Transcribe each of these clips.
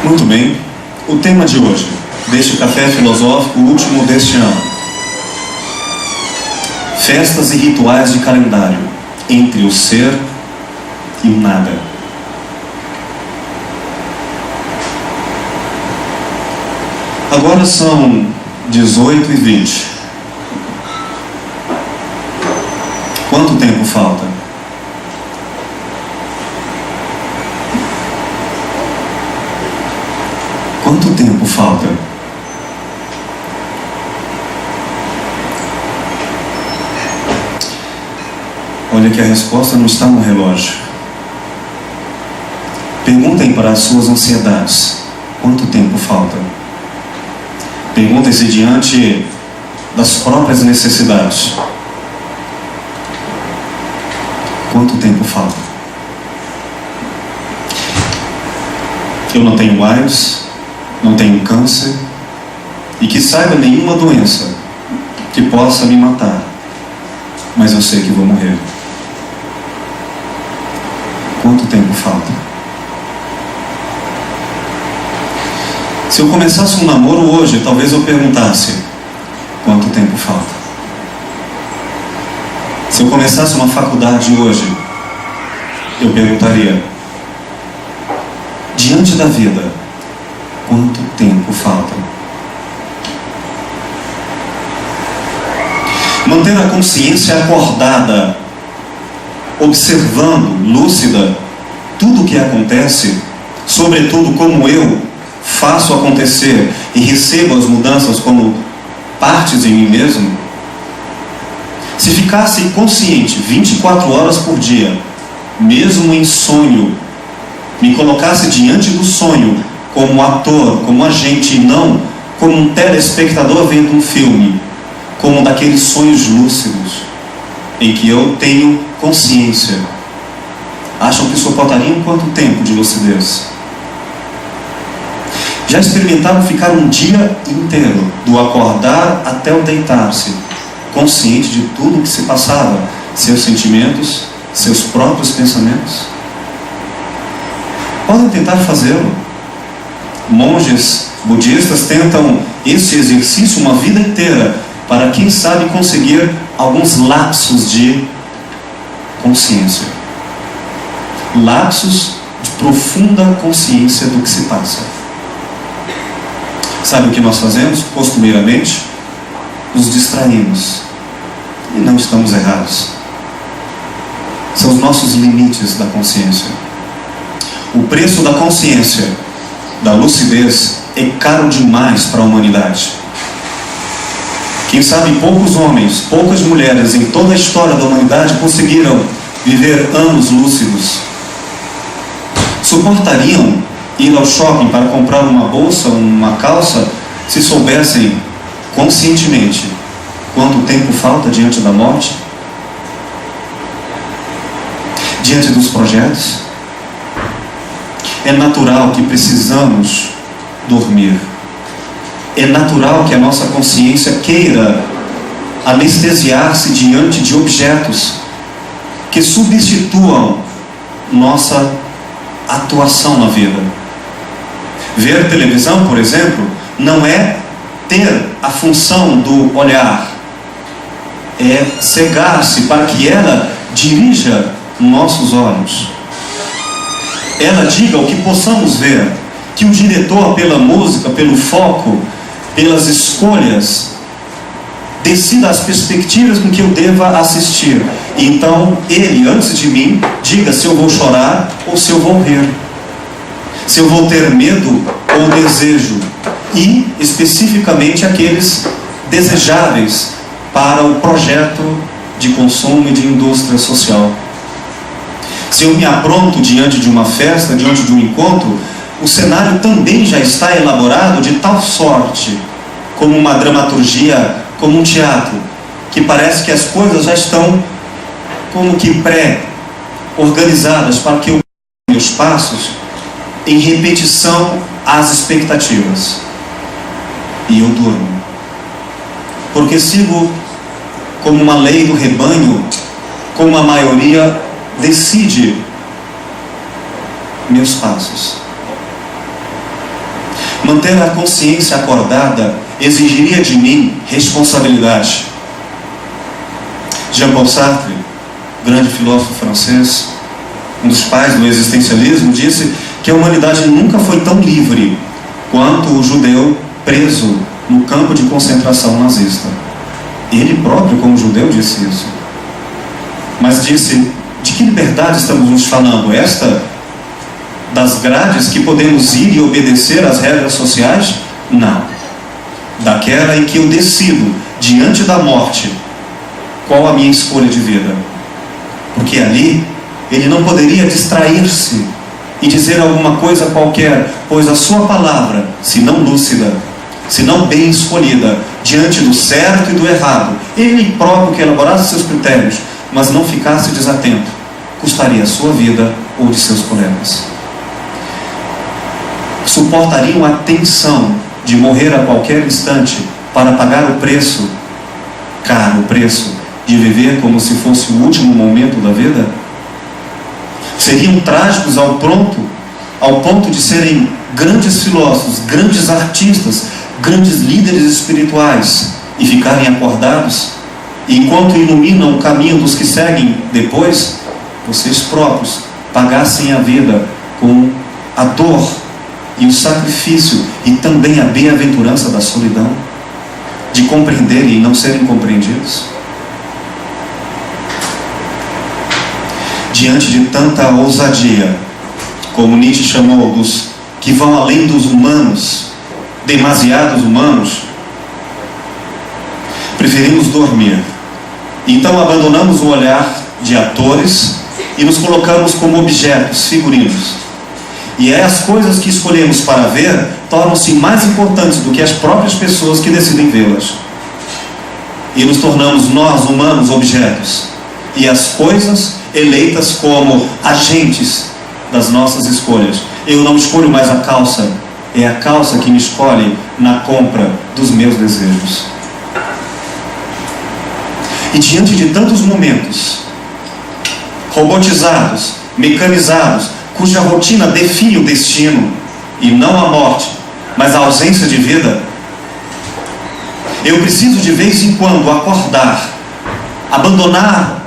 Muito bem. O tema de hoje, deste café filosófico, o último deste ano. Festas e rituais de calendário, entre o ser e o nada. Agora são 18h20. Quanto tempo falta? Quanto tempo falta? Olha que a resposta não está no relógio. Perguntem para as suas ansiedades. Quanto tempo falta? Perguntem-se diante das próprias necessidades. Quanto tempo falta? Eu não tenho AIDS, não tenho câncer, e que saiba nenhuma doença que possa me matar, mas eu sei que vou morrer. Quanto tempo falta? Se eu começasse um namoro hoje, talvez eu perguntasse: quanto tempo falta? Se eu começasse uma faculdade hoje, eu perguntaria: diante da vida, quanto tempo falta? Manter a consciência acordada, observando, lúcida, tudo o que acontece, sobretudo como eu faço acontecer e recebo as mudanças como partes de mim mesmo. Se ficasse consciente 24 horas por dia, mesmo em sonho, me colocasse diante do sonho como ator, como agente, e não como um telespectador vendo um filme, como daqueles sonhos lúcidos em que eu tenho consciência. Acham que suportariam quanto tempo de lucidez? Já experimentaram ficar um dia inteiro, do acordar até o deitar-se, consciente de tudo o que se passava, seus sentimentos, seus próprios pensamentos? Podem tentar fazê-lo. Monges budistas tentam esse exercício uma vida inteira, para quem sabe conseguir alguns lapsos de consciência. Lapsos de profunda consciência do que se passa. Sabe o que nós fazemos costumeiramente? Nos distraímos. E não estamos errados. São os nossos limites da consciência. O preço da consciência, da lucidez, é caro demais para a humanidade. Quem sabe poucos homens, poucas mulheres em toda a história da humanidade conseguiram viver anos lúcidos. Suportariam ir ao shopping para comprar uma bolsa, uma calça, se soubessem conscientemente quanto tempo falta diante da morte? Diante dos projetos? É natural que precisamos dormir. É natural que a nossa consciência queira anestesiar-se diante de objetos que substituam nossa atuação na vida. Ver televisão, por exemplo, não é ter a função do olhar, é cegar-se para que ela dirija nossos olhos. Ela diga o que possamos ver, que o diretor, pela música, pelo foco, pelas escolhas, decida as perspectivas com que eu deva assistir. Então, ele, antes de mim, diga se eu vou chorar ou se eu vou rir, se eu vou ter medo ou desejo, e especificamente aqueles desejáveis para o projeto de consumo e de indústria social. Se eu me apronto diante de uma festa, diante de um encontro, o cenário também já está elaborado de tal sorte, como uma dramaturgia, como um teatro, que parece que as coisas já estão como que pré-organizadas para que eu dê meus passos em repetição às expectativas. E eu durmo. Porque sigo como uma lei do rebanho, como a maioria decide meus passos. Manter a consciência acordada exigiria de mim responsabilidade. Jean-Paul Sartre, grande filósofo francês, um dos pais do existencialismo, disse que a humanidade nunca foi tão livre quanto o judeu preso no campo de concentração nazista. Ele próprio, como judeu, disse isso. Mas disse: de que liberdade estamos nos falando? Esta das grades que podemos ir e obedecer às regras sociais? Não. Daquela em que eu decido, diante da morte, qual a minha escolha de vida. Porque ali ele não poderia distrair-se e dizer alguma coisa qualquer, pois a sua palavra, se não lúcida, se não bem escolhida, diante do certo e do errado, ele próprio que elaborasse seus critérios, mas não ficasse desatento, custaria a sua vida ou de seus colegas. Suportariam a tensão de morrer a qualquer instante para pagar o preço, caro o preço, de viver como se fosse o último momento da vida? Seriam trágicos ao ponto de serem grandes filósofos, grandes artistas, grandes líderes espirituais e ficarem acordados, e enquanto iluminam o caminho dos que seguem depois, vocês próprios pagassem a vida com a dor e o sacrifício e também a bem-aventurança da solidão, de compreenderem e não serem compreendidos? Diante de tanta ousadia, como Nietzsche chamou, dos que vão além dos humanos, demasiados humanos, preferimos dormir. Então abandonamos o olhar de atores e nos colocamos como objetos, figurinos. E as coisas que escolhemos para ver tornam-se mais importantes do que as próprias pessoas que decidem vê-las. E nos tornamos nós, humanos, objetos. E as coisas eleitas como agentes das nossas escolhas. Eu não escolho mais a calça, é a calça que me escolhe na compra dos meus desejos. E diante de tantos momentos robotizados, mecanizados, cuja rotina define o destino, e não a morte, mas a ausência de vida, eu preciso de vez em quando acordar, abandonar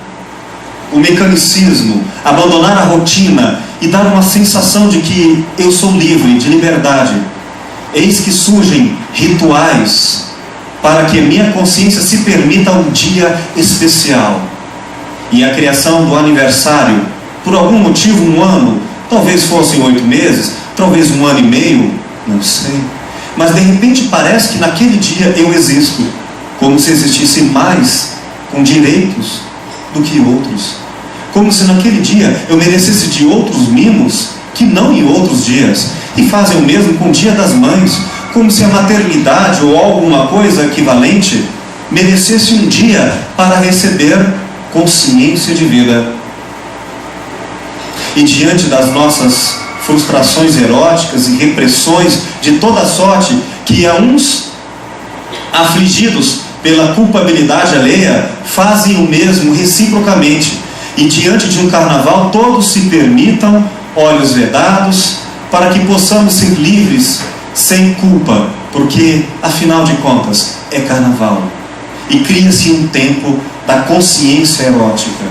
o mecanicismo, abandonar a rotina e dar uma sensação de que eu sou livre, de liberdade. Eis que surgem rituais para que a minha consciência se permita um dia especial. E a criação do aniversário, por algum motivo, um ano, talvez fossem 8 meses, talvez 1 ano e meio, não sei. Mas de repente parece que naquele dia eu existo, como se existisse mais com direitos do que outros. Como se naquele dia eu merecesse de outros mimos que não em outros dias. E fazem o mesmo com o Dia das Mães, como se a maternidade ou alguma coisa equivalente merecesse um dia para receber consciência de vida. E diante das nossas frustrações eróticas e repressões de toda sorte, que a uns afligidos pela culpabilidade alheia fazem o mesmo reciprocamente, e diante de um carnaval todos se permitam olhos vedados para que possamos ser livres sem culpa, porque afinal de contas é carnaval. E cria-se um tempo da consciência erótica,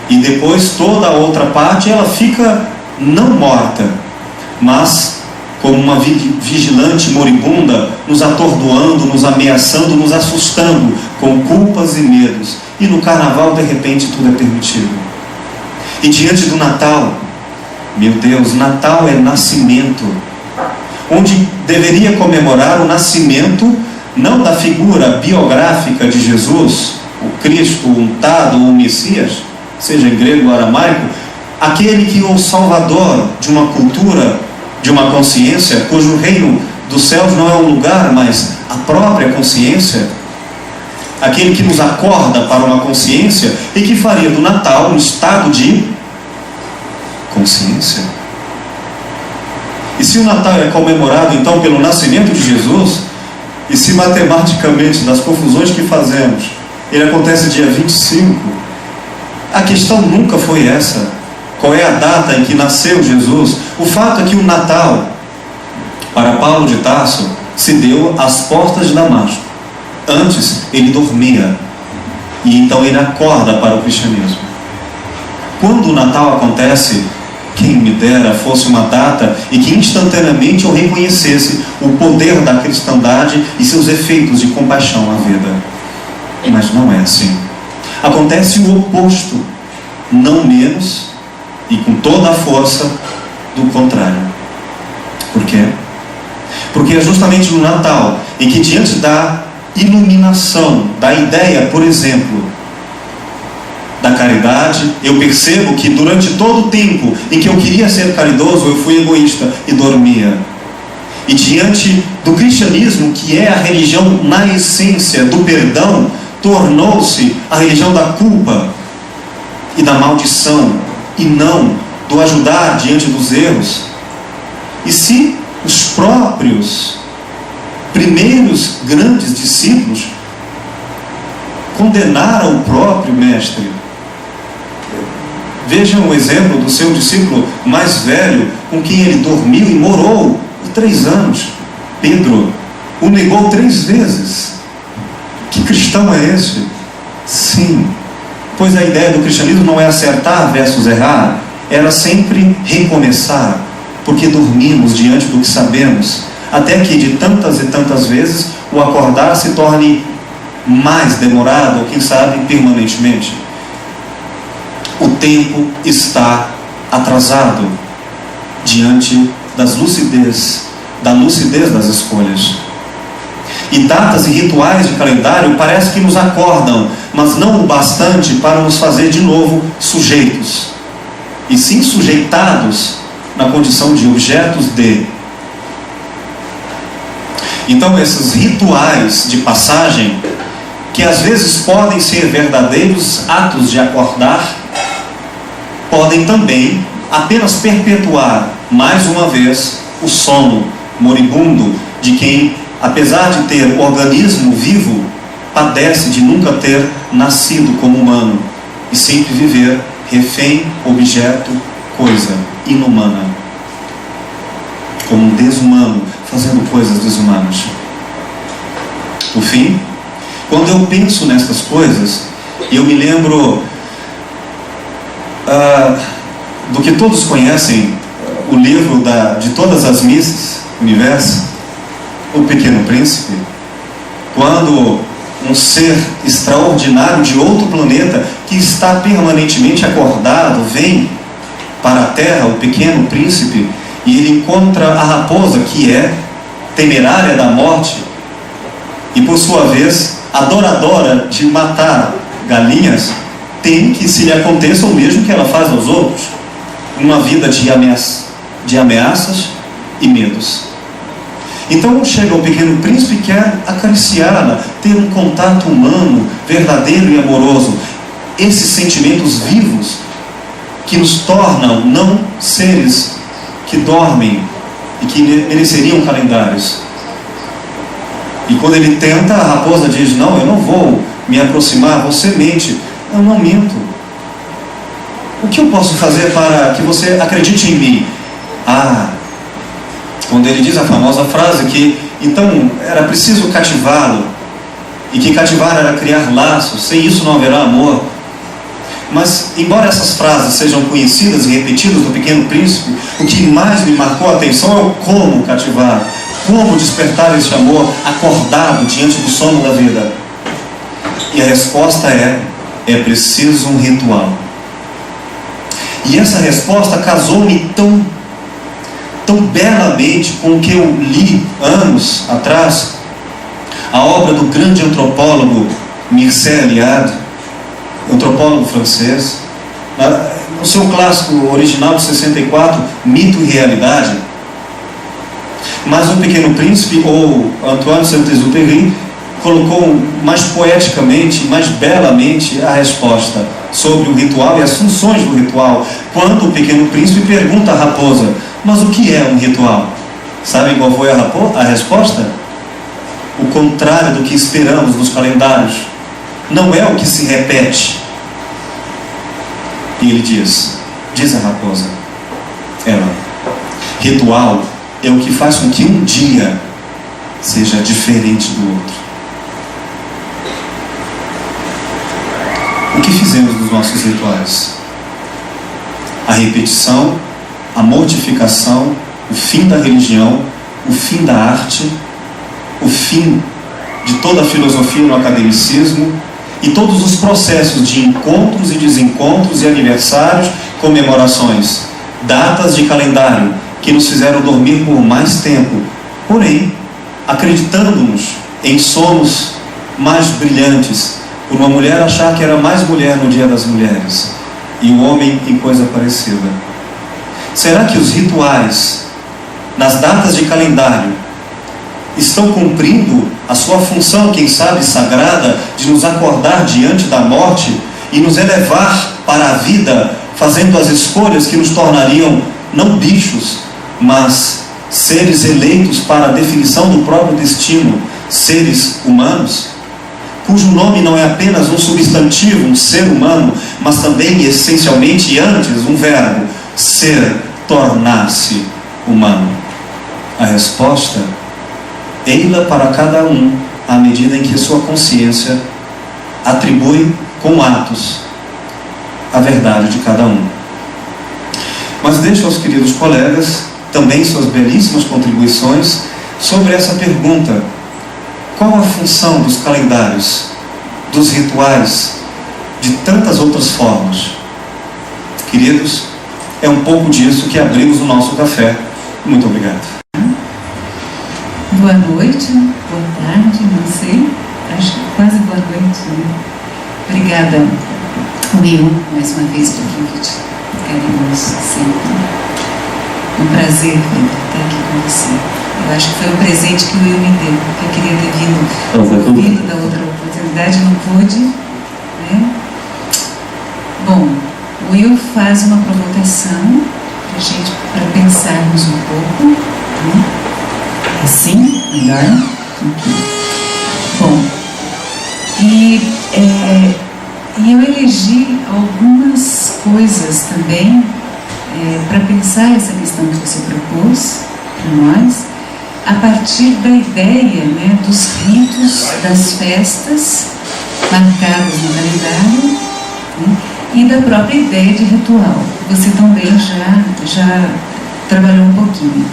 e depois toda a outra parte ela fica não morta, mas como uma vigilante moribunda, nos atordoando, nos ameaçando, nos assustando com culpas e medos. E no carnaval de repente tudo é permitido. E diante do Natal, meu Deus, Natal é nascimento, onde deveria comemorar o nascimento não da figura biográfica de Jesus, o Cristo untado, o Messias, seja em grego ou aramaico, aquele que é o salvador de uma cultura, de uma consciência, cujo reino dos céus não é um lugar, mas a própria consciência, aquele que nos acorda para uma consciência e que faria do Natal um estado de consciência. E se o Natal é comemorado então pelo nascimento de Jesus, e se matematicamente, das confusões que fazemos, ele acontece dia 25, a questão nunca foi essa. Qual é a data em que nasceu Jesus? O fato é que o Natal, para Paulo de Tarso se deu às portas de Damasco. Antes ele dormia, e então ele acorda para o cristianismo. Quando o Natal acontece, quem me dera fosse uma data e que instantaneamente eu reconhecesse o poder da cristandade e seus efeitos de compaixão na vida. Mas não é assim. Acontece o oposto, não menos e com toda a força do contrário. Por quê? Porque é justamente no Natal em que, diante da iluminação, da ideia, por exemplo, da caridade, eu percebo que durante todo o tempo em que eu queria ser caridoso, eu fui egoísta e dormia. E diante do cristianismo, que é a religião na essência do perdão, tornou-se a religião da culpa e da maldição, e não do ajudar diante dos erros. E se os próprios primeiros grandes discípulos condenaram o próprio mestre, vejam o exemplo do seu discípulo mais velho, com quem ele dormiu e morou por 3 anos. Pedro o negou 3 vezes. Que cristão é esse? Sim, pois a ideia do cristianismo não é acertar versus errar, era sempre recomeçar, porque dormimos diante do que sabemos, até que de tantas e tantas vezes o acordar se torne mais demorado, ou quem sabe permanentemente. O tempo está atrasado diante da lucidez das escolhas. E datas e rituais de calendário parece que nos acordam, mas não o bastante para nos fazer de novo sujeitos, e sim sujeitados na condição de objetos de. Então esses rituais de passagem, que às vezes podem ser verdadeiros atos de acordar, podem também apenas perpetuar mais uma vez o sono moribundo de quem, apesar de ter o organismo vivo, padece de nunca ter nascido como humano e sempre viver refém, objeto, coisa inumana, como um desumano, fazendo coisas desumanas. Por fim, quando eu penso nessas coisas, eu me lembro do que todos conhecem, o livro de todas as missas, Universo, O Pequeno Príncipe, quando um ser extraordinário de outro planeta, que está permanentemente acordado, vem para a Terra, o Pequeno Príncipe, e ele encontra a raposa, que é temerária da morte, e por sua vez, adoradora de matar galinhas, tem que se lhe aconteça o mesmo que ela faz aos outros, uma vida de ameaças e medos. Então chega o Pequeno Príncipe e quer acariciá-la, ter um contato humano, verdadeiro e amoroso. Esses sentimentos vivos que nos tornam não seres que dormem e que mereceriam calendários. E quando ele tenta, a raposa diz: não, eu não vou me aproximar, você mente. Eu não minto. O que eu posso fazer para que você acredite em mim? Quando ele diz a famosa frase que então era preciso cativá-lo, e que cativar era criar laços, sem isso não haverá amor. Mas, embora essas frases sejam conhecidas e repetidas do Pequeno Príncipe, o que mais me marcou a atenção é o como cativar, como despertar esse amor acordado diante do sono da vida. E a resposta é preciso um ritual. E essa resposta casou-me tão belamente com o que eu li anos atrás, a obra do grande antropólogo Mircea Eliade, antropólogo francês, no seu clássico original de 64, Mito e Realidade. Mas o Pequeno Príncipe, ou Antoine Saint-Exupéry, colocou mais poeticamente, mais belamente a resposta sobre o ritual e as funções do ritual, quando o Pequeno Príncipe pergunta à raposa: mas o que é um ritual? Sabem qual foi a resposta? O contrário do que esperamos nos calendários. Não é o que se repete. E ele diz a raposa, ritual é o que faz com que um dia seja diferente do outro. O que fizemos nos nossos rituais? A repetição, a mortificação, o fim da religião, o fim da arte, o fim de toda a filosofia no academicismo e todos os processos de encontros e desencontros e aniversários, comemorações, datas de calendário que nos fizeram dormir por mais tempo, porém, acreditando-nos em somos mais brilhantes, por uma mulher achar que era mais mulher no Dia das Mulheres e o homem em coisa parecida. Será que os rituais nas datas de calendário estão cumprindo a sua função, quem sabe sagrada, de nos acordar diante da morte e nos elevar para a vida, fazendo as escolhas que nos tornariam não bichos, mas seres eleitos para a definição do próprio destino, seres humanos, cujo nome não é apenas um substantivo, um ser humano, mas também essencialmente e antes um verbo, ser, tornar-se humano? A resposta, ei-la para cada um, à medida em que sua consciência atribui com atos a verdade de cada um. Mas deixo aos queridos colegas também suas belíssimas contribuições sobre essa pergunta: qual a função dos calendários, dos rituais, de tantas outras formas? Queridos, é um pouco disso que abrimos o nosso café. Muito obrigado. Boa noite, boa tarde, não sei, acho que quase boa noite, né? Obrigada, Will, mais uma vez pelo convite carinhoso, sempre. Um prazer estar aqui com você. Eu acho que foi um presente que o Will me deu, que eu queria ter vindo da outra oportunidade, não pude, né? Bom, o Will faz uma provocação para pensarmos um pouco, né? Assim, melhor? Bom, e eu elegi algumas coisas também para pensar essa questão que você propôs para nós, a partir da ideia, né, dos ritos, das festas marcadas no calendário, né, e da própria ideia de ritual. Você também já trabalhou um pouquinho.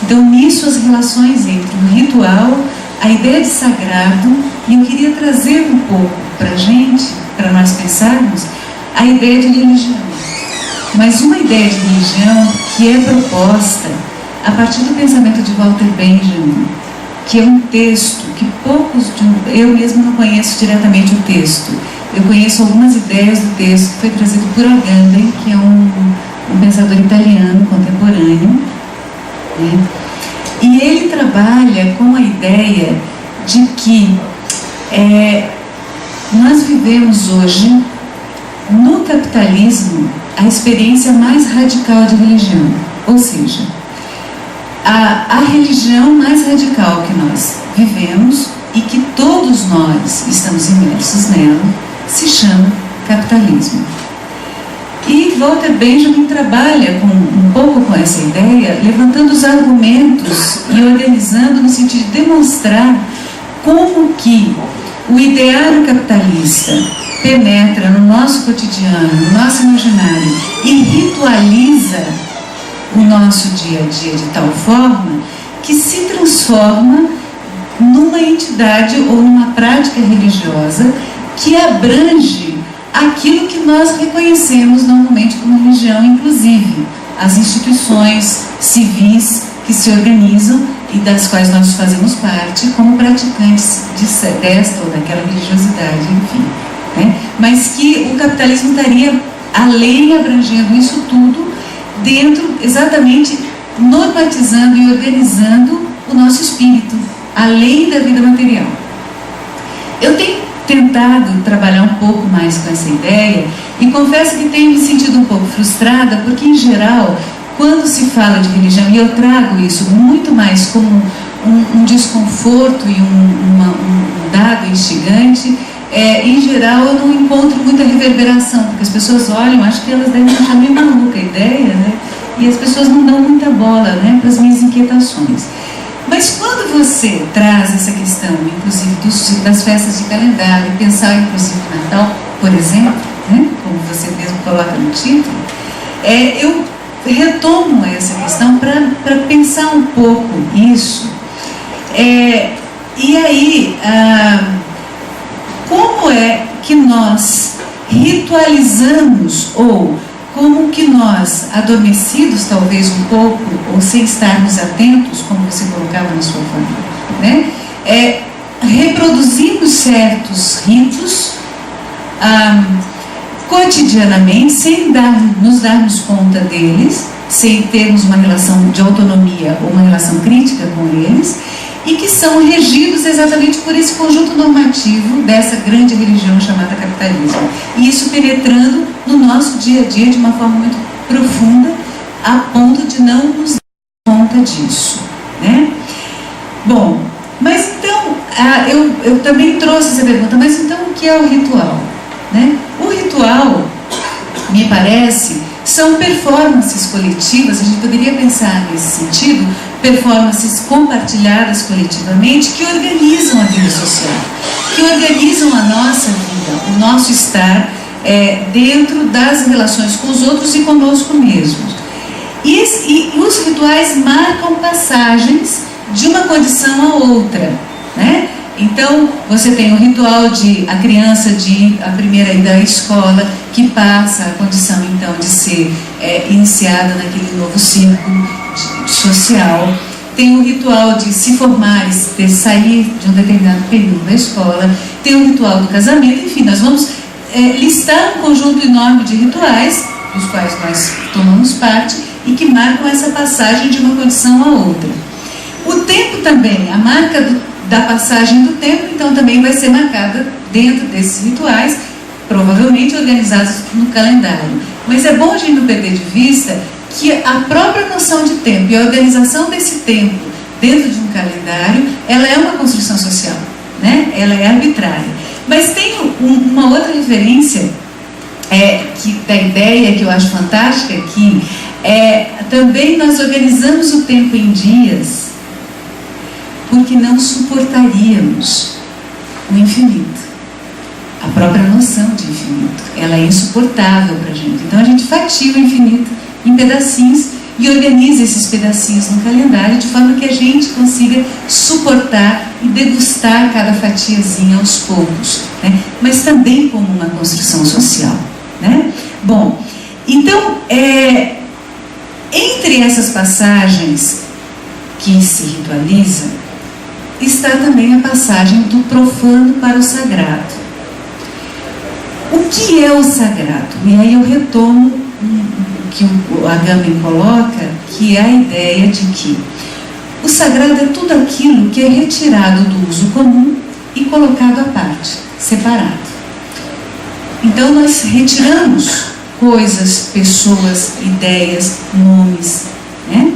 Então, nisso, as relações entre o ritual, a ideia de sagrado, e eu queria trazer um pouco para a gente, para nós pensarmos, a ideia de religião. Mas uma ideia de religião que é proposta a partir do pensamento de Walter Benjamin, que é um texto que eu mesmo não conheço diretamente o texto. Eu conheço algumas ideias do texto que foi trazido por Agamben, que é um pensador italiano contemporâneo, né? E ele trabalha com a ideia de que nós vivemos hoje, no capitalismo, a experiência mais radical de religião. Ou seja, a religião mais radical que nós vivemos e que todos nós estamos imersos nela se chama capitalismo. E Walter Benjamin trabalha um pouco com essa ideia, levantando os argumentos e organizando no sentido de demonstrar como que o ideário capitalista penetra no nosso cotidiano, no nosso imaginário e ritualiza o nosso dia a dia de tal forma que se transforma numa entidade ou numa prática religiosa que abrange aquilo que nós reconhecemos normalmente como religião, inclusive as instituições civis que se organizam e das quais nós fazemos parte como praticantes desta ou daquela religiosidade, enfim, né? Mas que o capitalismo estaria além, abrangendo isso tudo dentro, exatamente normatizando e organizando o nosso espírito, além da vida material. Eu tenho tentado trabalhar um pouco mais com essa ideia e confesso que tenho me sentido um pouco frustrada, porque em geral, quando se fala de religião, e eu trago isso muito mais como um desconforto e um dado instigante, em geral eu não encontro muita reverberação, porque as pessoas olham, acho que elas devem achar meio maluca a ideia, né? e as pessoas não dão muita bola, né, para as minhas inquietações. Mas quando você traz essa questão, inclusive das festas de calendário, pensar inclusive no Natal, por exemplo, né, como você mesmo coloca no título, eu retomo essa questão para pensar um pouco isso. E aí, como é que nós ritualizamos, ou como que nós, adormecidos talvez um pouco, ou sem estarmos atentos, como você colocava na sua família, né, reproduzimos certos ritos cotidianamente, sem nos darmos conta deles, sem termos uma relação de autonomia ou uma relação crítica com eles, e que são regidos exatamente por esse conjunto normativo dessa grande religião chamada capitalismo. E isso penetrando no nosso dia a dia de uma forma muito profunda, a ponto de não nos dar conta disso, né? Bom, mas então, eu também trouxe essa pergunta, mas então o que é o ritual? Né? O ritual, me parece, são performances coletivas, a gente poderia pensar nesse sentido, performances compartilhadas coletivamente, que organizam a vida social, que organizam a nossa vida, o nosso estar dentro das relações com os outros e conosco mesmos. E os rituais marcam passagens de uma condição a outra, né? Então, você tem o ritual de a criança de ir a primeira ida à escola, que passa a condição, então, de ser iniciada naquele novo círculo social. Tem o ritual de se formar, de sair de um determinado período da escola. Tem o ritual do casamento. Enfim, nós vamos listar um conjunto enorme de rituais, dos quais nós tomamos parte, e que marcam essa passagem de uma condição a outra. O tempo também, a marca da passagem do tempo, então também vai ser marcada dentro desses rituais, provavelmente organizados no calendário. Mas é bom a gente não perder de vista que a própria noção de tempo e a organização desse tempo dentro de um calendário, ela é uma construção social, né? Ela é arbitrária. Mas tem uma outra referência da ideia que eu acho fantástica, que também nós organizamos o tempo em dias, porque não suportaríamos o infinito. A própria noção de infinito, ela é insuportável para a gente. Então a gente fatia o infinito em pedacinhos e organiza esses pedacinhos no calendário de forma que a gente consiga suportar e degustar cada fatiazinha aos poucos, né? Mas também como uma construção social, né? Bom, então, entre essas passagens que se ritualizam, está também a passagem do profano para o sagrado. O que é o sagrado? E aí eu retomo o que o Agamben coloca, que é a ideia de que o sagrado é tudo aquilo que é retirado do uso comum e colocado à parte, separado. Então nós retiramos coisas, pessoas, ideias, nomes, né,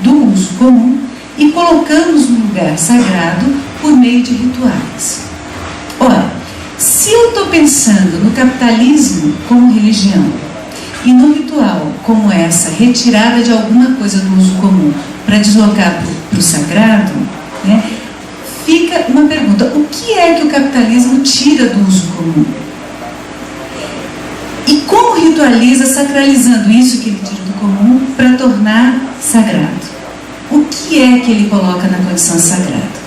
do uso comum e colocamos no lugar sagrado por meio de rituais. Ora, se eu estou pensando no capitalismo como religião e no ritual como essa retirada de alguma coisa do uso comum para deslocar para o sagrado, né, fica uma pergunta: o que é que o capitalismo tira do uso comum? E como ritualiza, sacralizando isso que ele tira do comum para tornar sagrado? O que é que ele coloca na condição sagrada?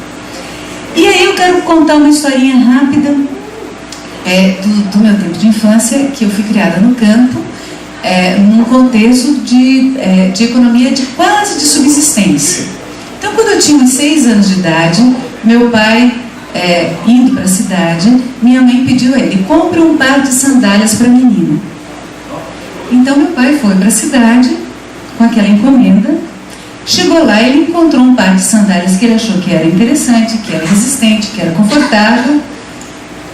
E aí eu quero contar uma historinha rápida do meu tempo de infância, que eu fui criada no campo, num contexto de economia quase de subsistência. Então, quando eu tinha uns 6 anos de idade, meu pai, indo para a cidade, minha mãe pediu a ele: compre um par de sandálias para a menina. Então meu pai foi para a cidade com aquela encomenda. Chegou lá e ele encontrou um par de sandálias que ele achou que era interessante, que era resistente, que era confortável.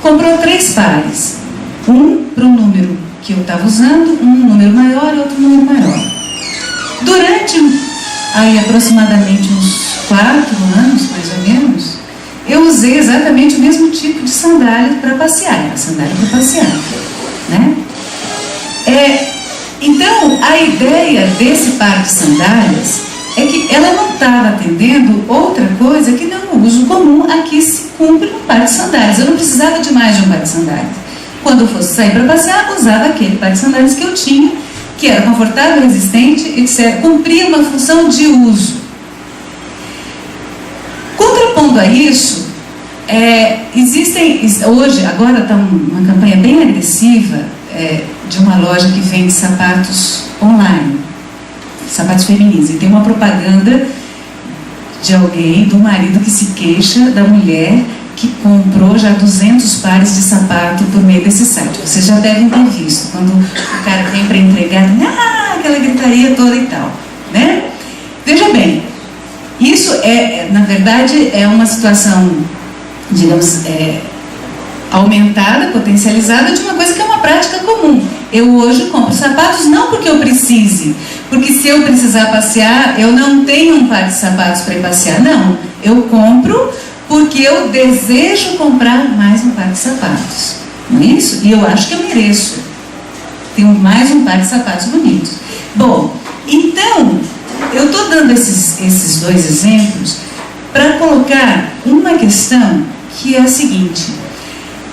Comprou 3 pares. Um para o número que eu estava usando, um número maior e outro número maior. Durante aproximadamente uns 4 anos, mais ou menos, eu usei exatamente o mesmo tipo de sandália para passear. Era sandália para passear, né? Então, a ideia desse par de sandálias é que ela não estava atendendo outra coisa que não o uso comum a que se cumpre um par de sandálias. Eu não precisava de mais de um par de sandálias. Quando eu fosse sair para passear, usava aquele par de sandálias que eu tinha, que era confortável, resistente, etc. Cumpria uma função de uso. Contrapondo a isso, hoje, agora está uma campanha bem agressiva de uma loja que vende sapatos online, sapatos femininos, e tem uma propaganda de alguém, do marido que se queixa da mulher que comprou já 200 pares de sapato por meio desse site. Vocês já devem ter visto, quando o cara vem para entregar, aquela gritaria toda e tal, né? Veja bem, isso na verdade, é uma situação, digamos, aumentada, potencializada de uma coisa que é uma prática comum. Eu hoje compro sapatos não porque eu precise, porque se eu precisar passear, eu não tenho um par de sapatos para ir passear. Não, eu compro porque eu desejo comprar mais um par de sapatos. Não é isso? E eu acho que eu mereço. Tenho mais um par de sapatos bonitos. Bom, então, eu estou dando esses dois exemplos para colocar uma questão que é a seguinte.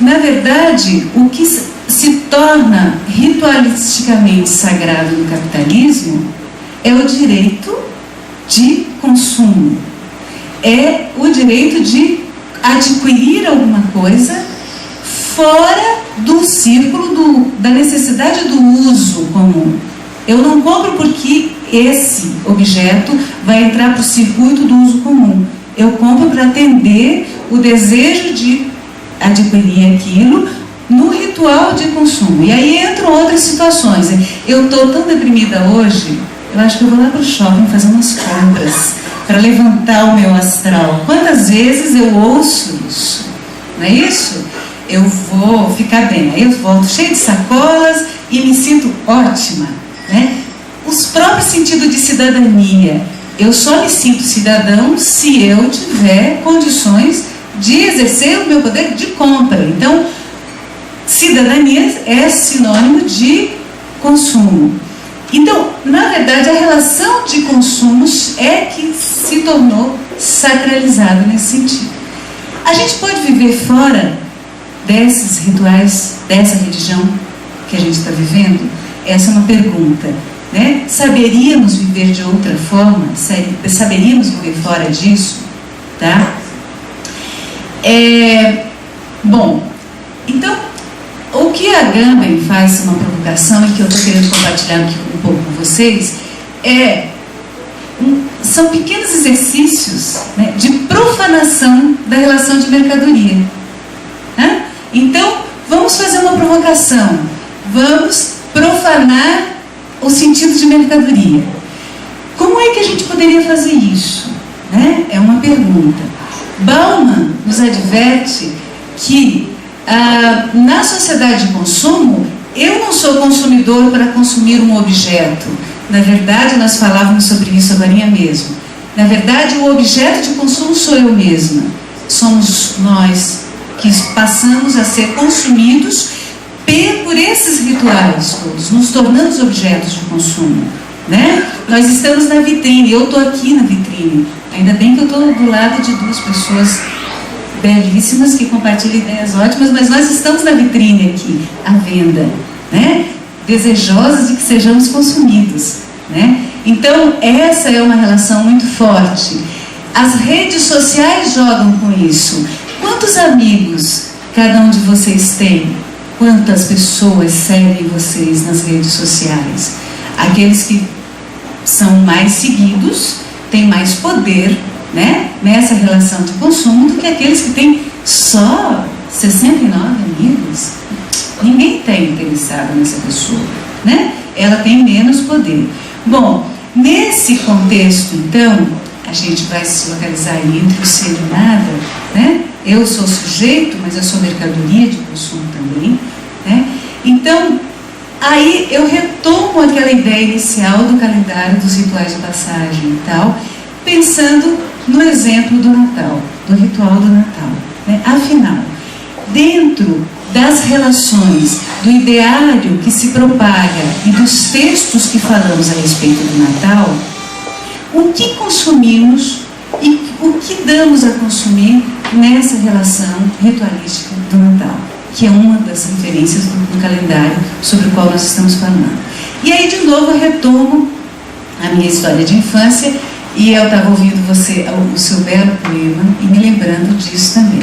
Na verdade, o que se torna ritualisticamente sagrado no capitalismo é o direito de consumo. É o direito de adquirir alguma coisa fora do círculo da necessidade do uso comum. Eu não compro porque esse objeto vai entrar para o circuito do uso comum. Eu compro para atender o desejo de adquirir aquilo no ritual de consumo. E aí entram outras situações. Eu estou tão deprimida hoje, eu acho que eu vou lá para o shopping fazer umas compras para levantar o meu astral. Quantas vezes eu ouço isso? Não é isso? Eu vou ficar bem. Aí eu volto cheia de sacolas e me sinto ótima, né? Os próprios sentidos de cidadania. Eu só me sinto cidadão se eu tiver condições de exercer o meu poder de compra. Então, cidadania é sinônimo de consumo. Então, na verdade, a relação de consumos é que se tornou sacralizada nesse sentido. A gente pode viver fora desses rituais, dessa religião que a gente está vivendo? Essa é uma pergunta, né? Saberíamos viver de outra forma? Saberíamos viver fora disso? Tá? Bom, então, o que a Agamben faz, uma provocação, e que eu estou querendo compartilhar aqui um pouco com vocês, são pequenos exercícios, né, de profanação da relação de mercadoria. Né? Então, vamos fazer uma provocação, vamos profanar o sentido de mercadoria. Como é que a gente poderia fazer isso? Né? É uma pergunta. Bauman nos adverte que na sociedade de consumo, eu não sou consumidor para consumir um objeto. Na verdade, nós falávamos sobre isso agora mesmo. Na verdade, o objeto de consumo sou eu mesma. Somos nós que passamos a ser consumidos por esses rituais todos, nos tornamos objetos de consumo. Né? Nós estamos na vitrine, eu estou aqui na vitrine. Ainda bem que eu estou do lado de duas pessoas belíssimas que compartilham ideias ótimas, mas nós estamos na vitrine aqui, à venda, né? Desejosas de que sejamos consumidos, né? Então, essa é uma relação muito forte. As redes sociais jogam com isso. Quantos amigos cada um de vocês tem? Quantas pessoas seguem vocês nas redes sociais? Aqueles que são mais seguidos têm mais poder, né, nessa relação de consumo do que aqueles que têm só 69 amigos. Ninguém está interessado nessa pessoa, né? Ela tem menos poder. Bom, nesse contexto, então, a gente vai se localizar aí entre o ser e nada, né? Eu sou sujeito, mas eu sou mercadoria de consumo também, né? Então, aí eu retomo aquela ideia inicial do calendário dos rituais de passagem e tal, pensando no exemplo do Natal, do ritual do Natal. Né? Afinal, dentro das relações, do ideário que se propaga e dos textos que falamos a respeito do Natal, o que consumimos e o que damos a consumir nessa relação ritualística do Natal, que é uma das referências do calendário sobre o qual nós estamos falando. E aí, de novo, eu retomo a minha história de infância, e eu estava ouvindo o seu belo poema e me lembrando disso também,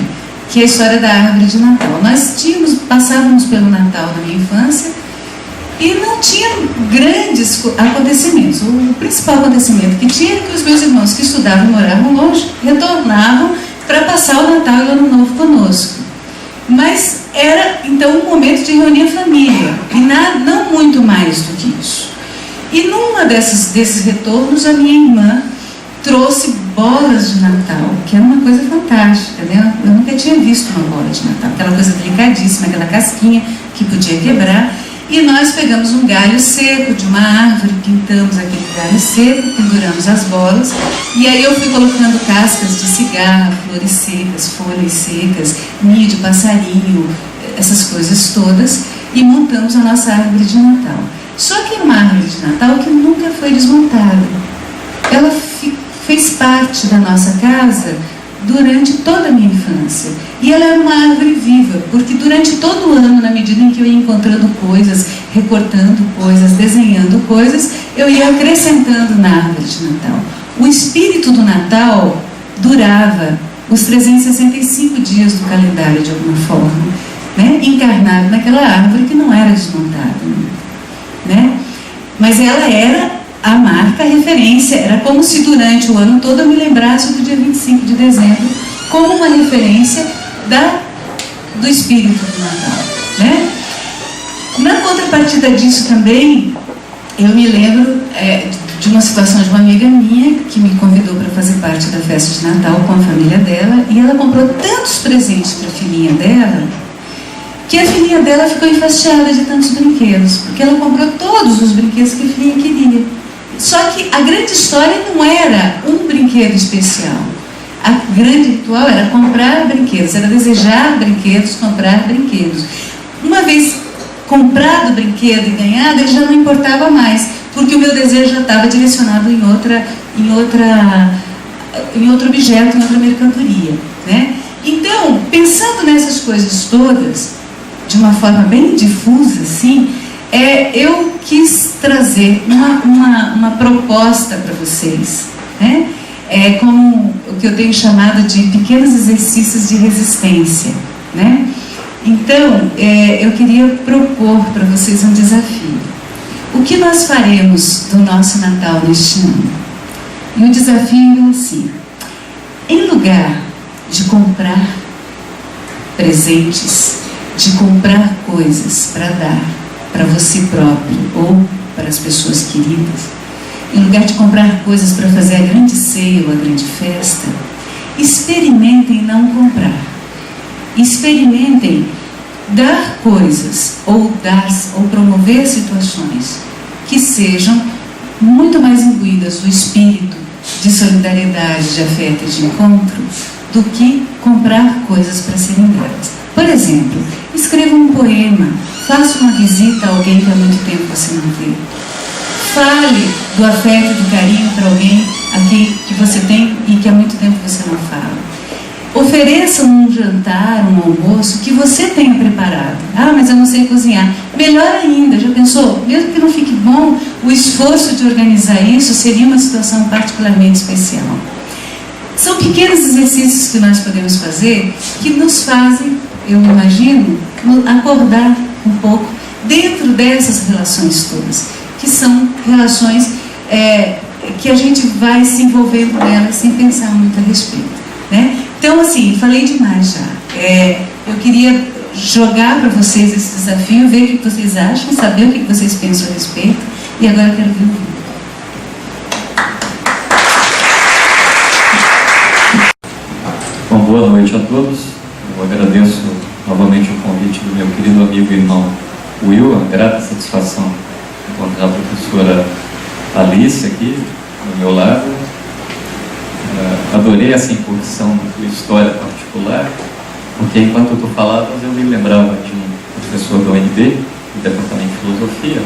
que é a história da árvore de Natal. Nós passávamos pelo Natal na minha infância e não tinha grandes acontecimentos. O principal acontecimento que tinha era que os meus irmãos que estudavam e moravam longe retornavam para passar o Natal e o Ano Novo conosco. Mas era, então, um momento de reunir a família, e não muito mais do que isso. E numa desses retornos, a minha irmã trouxe bolas de Natal, que era uma coisa fantástica, né? Eu nunca tinha visto uma bola de Natal, aquela coisa delicadíssima, aquela casquinha que podia quebrar. E nós pegamos um galho seco de uma árvore, pintamos aquele galho seco, penduramos as bolas, e aí eu fui colocando cascas de cigarro, flores secas, folhas secas, ninho de passarinho, essas coisas todas, e montamos a nossa árvore de Natal. Só que é uma árvore de Natal que nunca foi desmontada. Ela fez parte da nossa casa durante toda a minha infância. E ela era uma árvore viva, porque durante todo o ano, na medida em que eu ia encontrando coisas, recortando coisas, desenhando coisas, eu ia acrescentando na árvore de Natal. O espírito do Natal durava os 365 dias do calendário, de alguma forma, né? Encarnado naquela árvore que não era desmontada, né? Mas ela era a marca, a referência. Era como se durante o ano todo eu me lembrasse do dia 25 de dezembro como uma referência do espírito do Natal, né? Na contrapartida disso também, eu me lembro de uma situação de uma amiga minha que me convidou para fazer parte da festa de Natal com a família dela, e ela comprou tantos presentes para a filhinha dela que a filhinha dela ficou enfastiada de tantos brinquedos, porque ela comprou todos os brinquedos que a filhinha queria. Só que a grande história não era um brinquedo especial. A grande ritual era comprar brinquedos, era desejar brinquedos, comprar brinquedos. Uma vez comprado o brinquedo e ganhado, ele já não importava mais, porque o meu desejo já estava direcionado em outro objeto, em outra mercadoria, né? Então, pensando nessas coisas todas, de uma forma bem difusa, assim, eu quis trazer uma proposta para vocês, né? Como o que eu tenho chamado de pequenos exercícios de resistência, né? Então, eu queria propor para vocês um desafio. O que nós faremos do nosso Natal neste ano? E o desafio é assim: em lugar de comprar presentes, de comprar coisas para dar para você próprio ou para as pessoas queridas, em lugar de comprar coisas para fazer a grande ceia ou a grande festa, experimentem não comprar. Experimentem dar coisas ou promover situações que sejam muito mais imbuídas do espírito de solidariedade, de afeto e de encontro, do que comprar coisas para serem dadas. Por exemplo, escreva um poema, faça uma visita a alguém que há muito tempo você não vê. Fale do afeto e do carinho para alguém que você tem e que há muito tempo você não fala. Ofereça um jantar, um almoço que você tenha preparado. Ah, mas eu não sei cozinhar. Melhor ainda, já pensou? Mesmo que não fique bom, o esforço de organizar isso seria uma situação particularmente especial. São pequenos exercícios que nós podemos fazer que nos fazem, eu imagino, acordar um pouco dentro dessas relações todas, que são relações que a gente vai se envolvendo nelas sem pensar muito a respeito, né? Então, assim, falei demais já. Eu queria jogar para vocês esse desafio, ver o que vocês acham, saber o que vocês pensam a respeito, e agora eu quero ver o vídeo. Bom, boa noite a todos. Eu agradeço novamente o convite do meu querido amigo e irmão Will. É uma grata satisfação encontrar a professora Alice aqui do meu lado. Adorei essa incursão da sua história particular porque enquanto eu estou falando, eu me lembrava de um professor da UNB, do Departamento de Filosofia,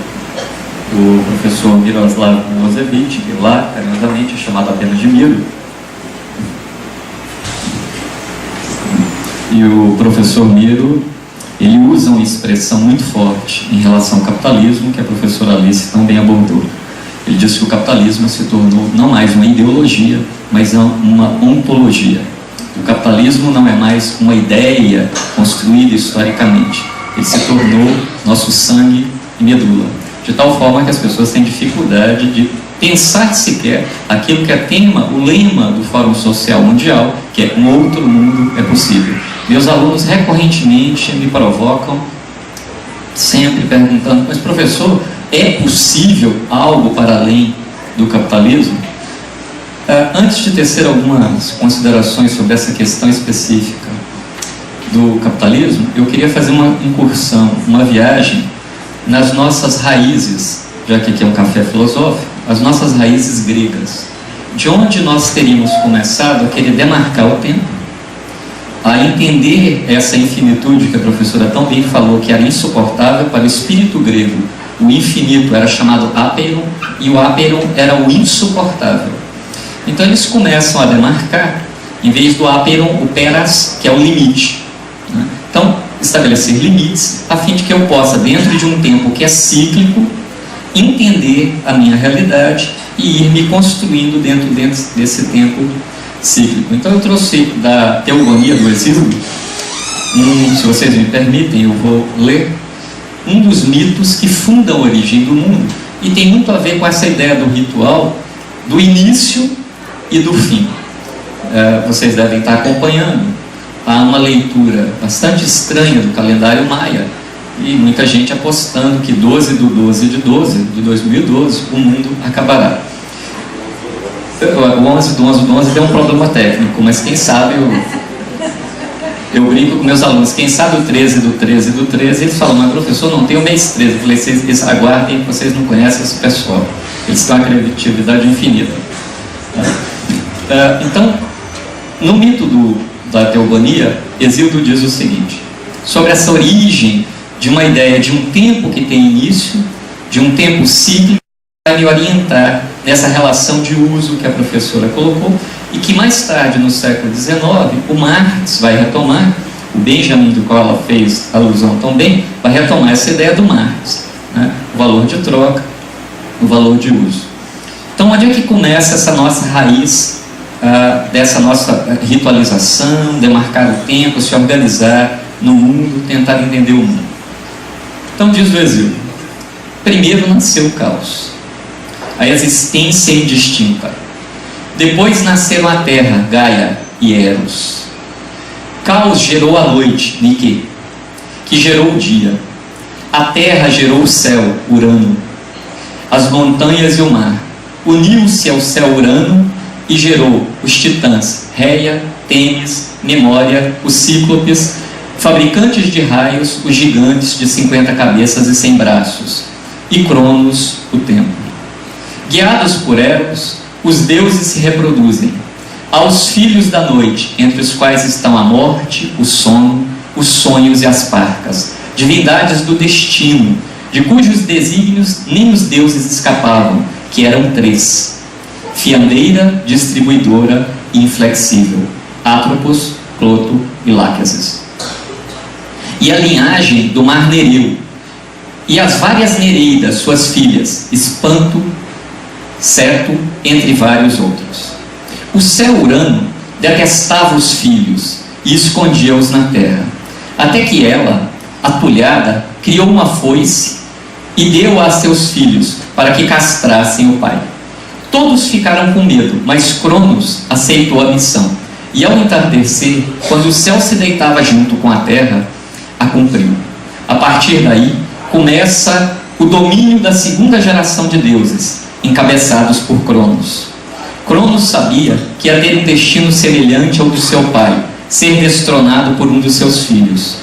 o professor Miroslav Milosevic, que lá, carinhosamente, é chamado apenas de Miro. E o professor Miro, ele usa uma expressão muito forte em relação ao capitalismo, que a professora Alice também abordou. Ele diz que o capitalismo se tornou não mais uma ideologia, mas uma ontologia. O capitalismo não é mais uma ideia construída historicamente. Ele se tornou nosso sangue e medula. De tal forma que as pessoas têm dificuldade de pensar sequer aquilo que é o lema do Fórum Social Mundial, que é um outro mundo é possível. Meus alunos recorrentemente me provocam, sempre perguntando: mas professor, é possível algo para além do capitalismo? Antes de tecer algumas considerações sobre essa questão específica do capitalismo, eu queria fazer uma incursão, uma viagem nas nossas raízes, já que aqui é um café filosófico, as nossas raízes gregas, de onde nós teríamos começado a querer demarcar o tempo, a entender essa infinitude que a professora tão bem falou, que era insuportável para o espírito grego. O infinito era chamado apeiron, e o apeiron era o insuportável. Então eles começam a demarcar, em vez do apeiron, o peras, que é o limite, né? Então, estabelecer limites, a fim de que eu possa, dentro de um tempo que é cíclico, entender a minha realidade e ir me construindo dentro desse tempo cíclico. Então eu trouxe da Teogonia do Hesíodo, se vocês me permitem, eu vou ler um dos mitos que fundam a origem do mundo, e tem muito a ver com essa ideia do ritual, do início e do fim. Vocês devem estar acompanhando. Há uma leitura bastante estranha do calendário maia, e muita gente apostando que 12 de 2012, o mundo acabará. O 11 do 11 do 11 deu um problema técnico, mas quem sabe eu brinco com meus alunos, quem sabe o 13 do 13 do 13, eles falam: mas professor, não tem o mês 13. Eu falei: vocês aguardem, vocês não conhecem esse pessoal, eles têm uma criatividade infinita. Então, no mito da Teogonia, Hesíodo diz o seguinte, sobre essa origem de uma ideia de um tempo que tem início, de um tempo cíclico, vai me orientar nessa relação de uso que a professora colocou, e que mais tarde, no século XIX, o Marx vai retomar, o Benjamin, do qual ela fez alusão também, vai retomar essa ideia do Marx, né? O valor de troca, o valor de uso. Então, onde é que começa essa nossa raiz, dessa nossa ritualização, demarcar o tempo, se organizar no mundo, tentar entender o mundo? Então, diz o Hesíodo: primeiro nasceu o caos, a existência indistinta. Depois nasceram a terra, Gaia e Eros. Caos gerou a noite, Nike, que gerou o dia. A terra gerou o céu, Urano. As montanhas e o mar. Uniu-se ao céu Urano e gerou os titãs, Reia, Tênis, Memória, os cíclopes, fabricantes de raios, os gigantes de 50 cabeças e 100 braços, e Cronos, o tempo. Guiados por Eros, os deuses se reproduzem. Aos filhos da noite, entre os quais estão a morte, o sono, os sonhos e as parcas, divindades do destino, de cujos desígnios nem os deuses escapavam, que eram 3: fiandeira, distribuidora e inflexível, Atropos, Cloto e Láquesis. E a linhagem do mar Nereu, e as várias Nereidas, suas filhas, Espanto, Ceto, entre vários outros. O céu Urano detestava os filhos e escondia-os na terra, até que ela, atulhada, criou uma foice e deu-a a seus filhos para que castrassem o pai. Todos ficaram com medo, mas Cronos aceitou a missão, e ao entardecer, quando o céu se deitava junto com a terra, a cumpriu. A partir daí começa o domínio da segunda geração de deuses, encabeçados por Cronos. Cronos sabia que ia ter um destino semelhante ao do seu pai, ser destronado por um dos seus filhos.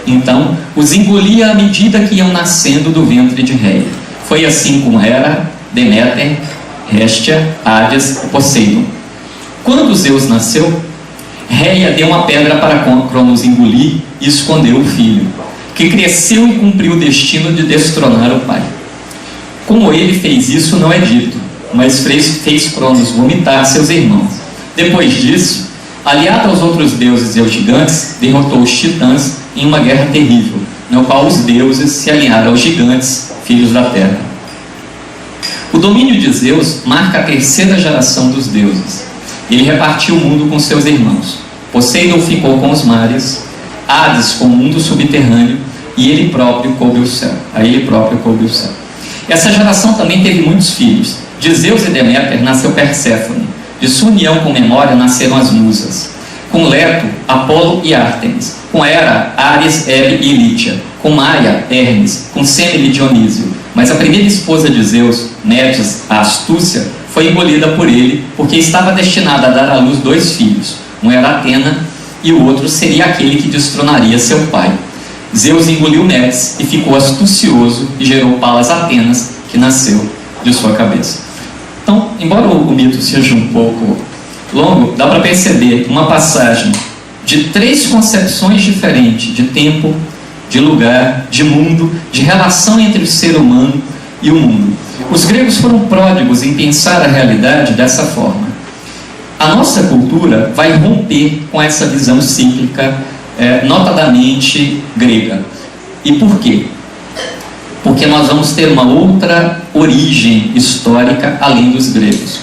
Então, os engolia à medida que iam nascendo do ventre de Reia. Foi assim com Hera, Deméter, Hestia, Hades e Poseidon. Quando Zeus nasceu, Réia deu uma pedra para Cronos engolir e escondeu o filho, que cresceu e cumpriu o destino de destronar o pai. Como ele fez isso não é dito, mas fez Cronos vomitar seus irmãos. Depois disso, aliado aos outros deuses e aos gigantes, derrotou os titãs em uma guerra terrível, no qual os deuses se alinharam aos gigantes, filhos da terra. O domínio de Zeus marca a terceira geração dos deuses. Ele repartiu o mundo com seus irmãos. Poseidon ficou com os mares, Hades com o mundo subterrâneo, e ele próprio coube o céu. Essa geração também teve muitos filhos. De Zeus e Deméter nasceu Perséfone. De sua união com Memória nasceram as musas. Com Leto, Apolo e Ártemis. Com Hera, Ares, Hebe e Lítia. Com Maia, Hermes. Com Semele, Dionísio. Mas a primeira esposa de Zeus, Metis, a Astúcia, foi engolida por ele, porque estava destinada a dar à luz 2 filhos. Um era Atena e o outro seria aquele que destronaria seu pai. Zeus engoliu Metis e ficou astucioso e gerou Palas Atenas, que nasceu de sua cabeça. Então, embora o mito seja um pouco longo, dá para perceber uma passagem de 3 concepções diferentes de tempo, de lugar, de mundo, de relação entre o ser humano e o mundo. Os gregos foram pródigos em pensar a realidade dessa forma. A nossa cultura vai romper com essa visão cíclica, notadamente grega. E por quê? Porque nós vamos ter uma outra origem histórica além dos gregos.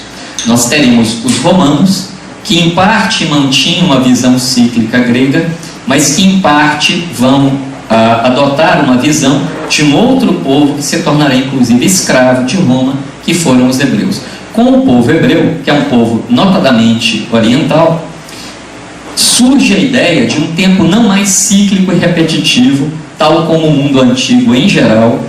Nós teremos os romanos, que em parte mantinham uma visão cíclica grega, mas que em parte vão adotar uma visão de um outro povo que se tornará inclusive escravo de Roma, que foram os hebreus. Com o povo hebreu, que é um povo notadamente oriental, surge a ideia de um tempo não mais cíclico e repetitivo, tal como o mundo antigo em geral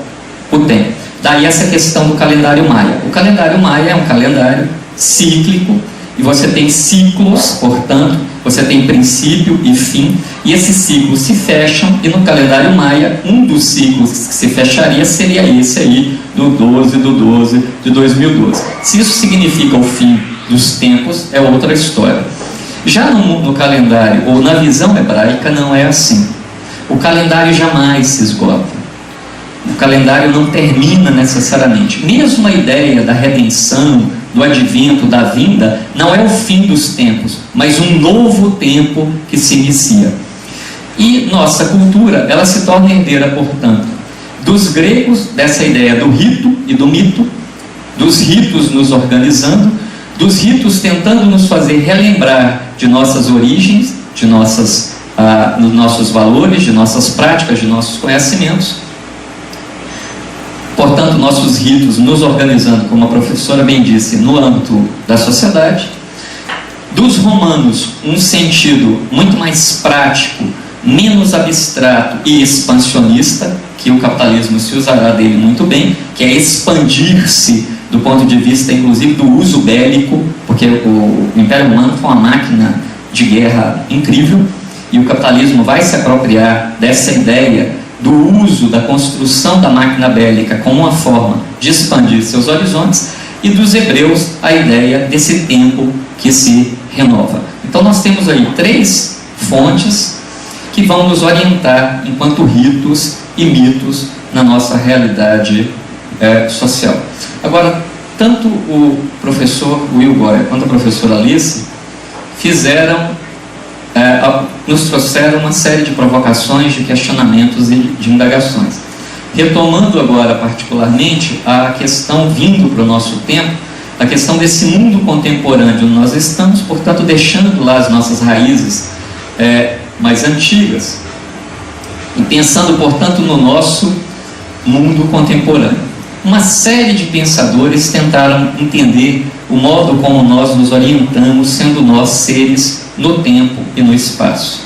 o tem. Daí essa questão do calendário maia. O calendário maia é um calendário cíclico, e você tem ciclos, portanto, você tem princípio e fim, e esses ciclos se fecham, e no calendário maia, um dos ciclos que se fecharia seria esse aí, do 12 de 2012. Se isso significa o fim dos tempos, é outra história. Já no calendário, ou na visão hebraica, não é assim. O calendário jamais se esgota. O calendário não termina necessariamente. Mesmo a ideia da redenção, do advento, da vinda, não é o fim dos tempos, mas um novo tempo que se inicia. E nossa cultura, ela se torna herdeira, portanto, dos gregos, dessa ideia do rito e do mito, dos ritos nos organizando, dos ritos tentando nos fazer relembrar de nossas origens, de nossos valores, de nossas práticas, de nossos conhecimentos. Portanto, nossos ritos nos organizando, como a professora bem disse, no âmbito da sociedade. Dos romanos, um sentido muito mais prático, menos abstrato e expansionista, que o capitalismo se usará dele muito bem, que é expandir-se do ponto de vista, inclusive, do uso bélico, porque o Império Romano foi uma máquina de guerra incrível, e o capitalismo vai se apropriar dessa ideia do uso, da construção da máquina bélica como uma forma de expandir seus horizontes, e dos hebreus a ideia desse tempo que se renova. Então nós temos aí 3 fontes que vão nos orientar enquanto ritos e mitos na nossa realidade social. Agora, tanto o professor Will Goya quanto a professora Alice nos trouxeram uma série de provocações, de questionamentos e de indagações. Retomando agora particularmente a questão vindo para o nosso tempo, a questão desse mundo contemporâneo onde nós estamos, portanto deixando lá as nossas raízes mais antigas e pensando, portanto, no nosso mundo contemporâneo. Uma série de pensadores tentaram entender o modo como nós nos orientamos, sendo nós seres no tempo e no espaço.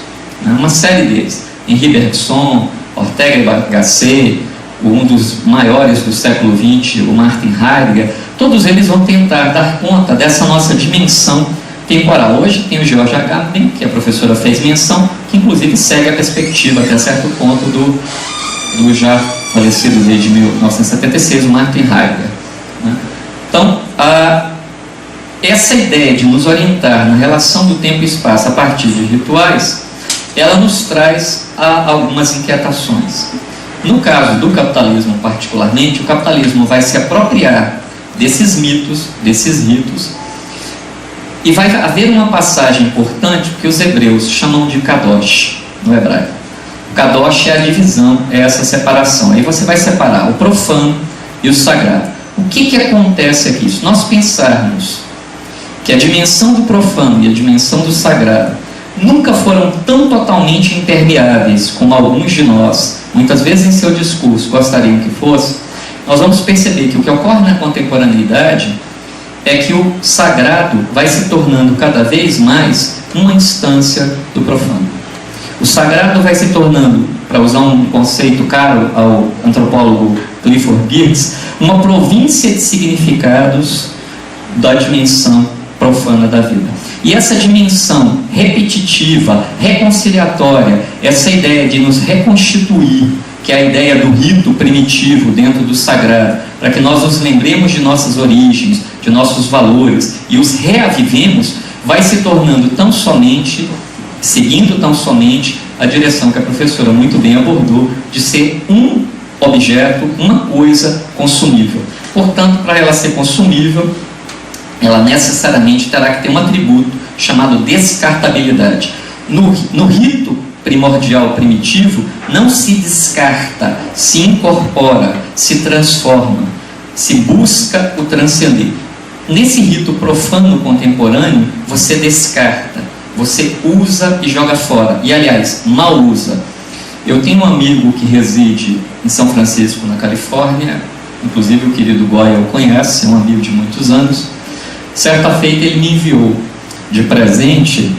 Uma série deles. Henri Bergson, Ortega y Gasset, um dos maiores do século XX, o Martin Heidegger, todos eles vão tentar dar conta dessa nossa dimensão temporal. Hoje tem o George Agamben, que a professora fez menção, que inclusive segue a perspectiva até certo ponto do já falecido desde 1976, o Martin Heidegger. Então, essa ideia de nos orientar na relação do tempo e espaço a partir de rituais, ela nos traz algumas inquietações. No caso do capitalismo particularmente, o capitalismo vai se apropriar desses mitos, desses ritos, e vai haver uma passagem importante que os hebreus chamam de kadosh no hebraico. O kadosh é a divisão, é essa separação. Aí você vai separar o profano e o sagrado. O que acontece aqui? Se nós pensarmos que a dimensão do profano e a dimensão do sagrado nunca foram tão totalmente impermeáveis como alguns de nós, muitas vezes em seu discurso, gostariam que fosse, nós vamos perceber que o que ocorre na contemporaneidade é que o sagrado vai se tornando cada vez mais uma instância do profano. O sagrado vai se tornando, para usar um conceito caro ao antropólogo Clifford Geertz, uma província de significados da dimensão profana da vida. E essa dimensão repetitiva, reconciliatória, essa ideia de nos reconstituir, que é a ideia do rito primitivo dentro do sagrado, para que nós nos lembremos de nossas origens, de nossos valores e os reavivemos, vai se tornando tão somente, seguindo tão somente a direção que a professora muito bem abordou, de ser um objeto, uma coisa consumível. Portanto, para ela ser consumível, ela necessariamente terá que ter um atributo chamado descartabilidade. No rito primordial primitivo, não se descarta, se incorpora, se transforma, se busca o transcender. Nesse rito profano contemporâneo, você descarta, você usa e joga fora. E, aliás, mal usa. Eu tenho um amigo que reside em São Francisco, na Califórnia, inclusive o querido Goya o conhece, é um amigo de muitos anos. Certa feita ele me enviou de presente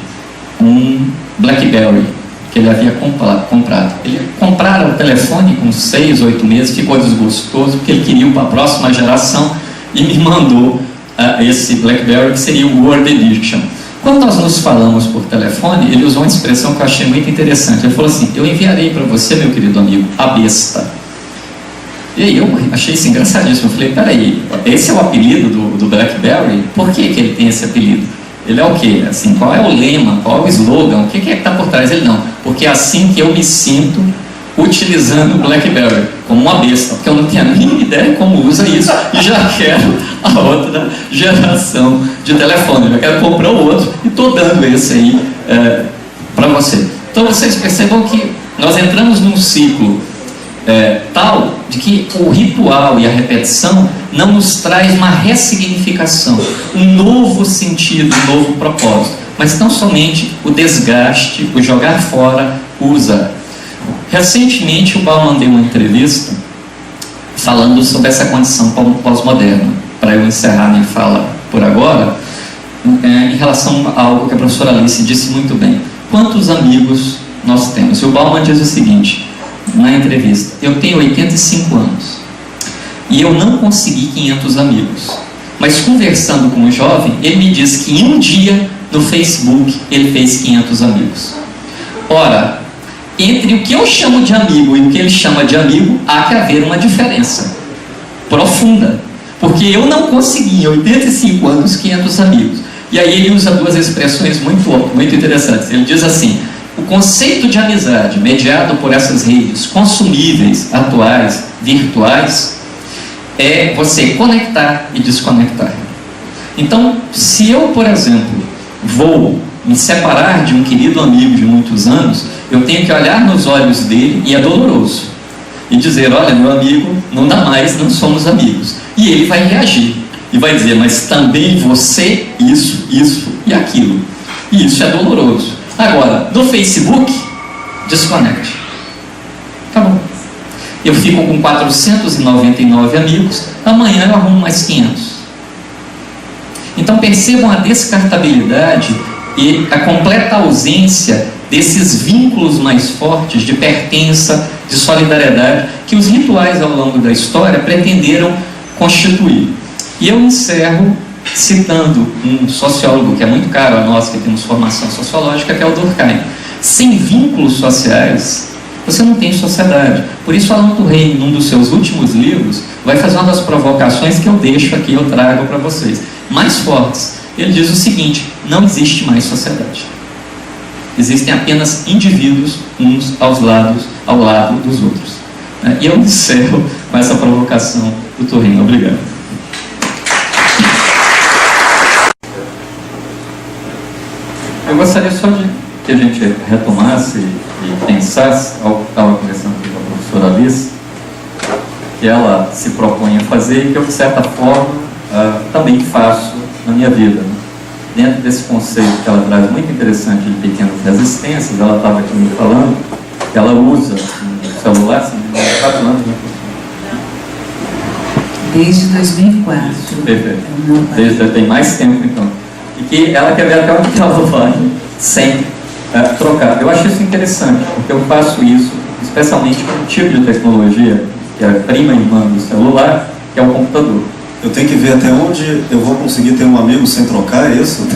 um BlackBerry que ele havia comprado. Ele comprara o telefone com 6, 8 meses, ficou desgostoso porque ele queria para a próxima geração e me mandou esse BlackBerry que seria o World Edition. Quando nós nos falamos por telefone, ele usou uma expressão que eu achei muito interessante. Ele falou assim: eu enviarei para você, meu querido amigo, a besta. E aí eu achei isso engraçadíssimo. Eu falei: peraí, esse é o apelido do BlackBerry? Por que ele tem esse apelido? Ele é o quê? Assim, qual é o lema? Qual é o slogan? O que é que está por trás? Ele: não, porque é assim que eu me sinto utilizando o BlackBerry, como uma besta, porque eu não tenho a mínima ideia como usa isso e já quero a outra geração de telefone. Eu já quero comprar o outro e estou dando esse aí para você. Então vocês percebam que nós entramos num ciclo tal de que o ritual e a repetição não nos traz uma ressignificação, um novo sentido, um novo propósito, mas não somente o desgaste, o jogar fora, o usar. Recentemente o Bauman deu uma entrevista falando sobre essa condição pós-moderna, para eu encerrar minha fala por agora, em relação a algo que a professora Alice disse muito bem: quantos amigos nós temos? E o Bauman diz o seguinte na entrevista: eu tenho 85 anos e eu não consegui 500 amigos, mas conversando com um jovem, ele me diz que em um dia no Facebook ele fez 500 amigos. Ora, entre o que eu chamo de amigo e o que ele chama de amigo, há que haver uma diferença profunda, porque eu não consegui em 85 anos 500 amigos. E aí ele usa duas expressões muito interessantes. Ele diz assim: o conceito de amizade mediado por essas redes consumíveis, atuais, virtuais, é você conectar e desconectar. Então, se eu, por exemplo, vou me separar de um querido amigo de muitos anos, eu tenho que olhar nos olhos dele, e é doloroso, e dizer: olha, meu amigo, não dá mais, não somos amigos. E ele vai reagir e vai dizer: mas também você, isso e aquilo. E isso é doloroso. Agora, no Facebook, desconecte. Acabou. Eu fico com 499 amigos, amanhã eu arrumo mais 500. Então percebam a descartabilidade e a completa ausência desses vínculos mais fortes de pertença, de solidariedade, que os rituais ao longo da história pretenderam constituir. E eu encerro citando um sociólogo que é muito caro a nós que temos formação sociológica, que é o Durkheim. Sem vínculos sociais, você não tem sociedade. Por isso, Allan Touraine, num dos seus últimos livros, vai fazer uma das provocações que eu deixo aqui, eu trago para vocês, mais fortes. Ele diz o seguinte: não existe mais sociedade. Existem apenas indivíduos uns ao lado dos outros. E eu encerro com essa provocação do Torrino. Obrigado. Eu gostaria só de que a gente retomasse e pensasse, ao que estava conversando com a professora Alice, que ela se propõe a fazer e que eu, de certa forma, também faço na minha vida. Dentro desse conceito que ela traz muito interessante de pequenas resistências, ela estava aqui me falando que ela usa um celular, assim, 4 anos, né? Desde 2004. Perfeito. Tem mais tempo, então. E que ela quer ver até onde que ela vai sem trocar. Eu acho isso interessante, porque eu faço isso especialmente com um tipo de tecnologia que é a prima irmã do celular, que é o computador. Eu tenho que ver até onde eu vou conseguir ter um amigo sem trocar, é isso?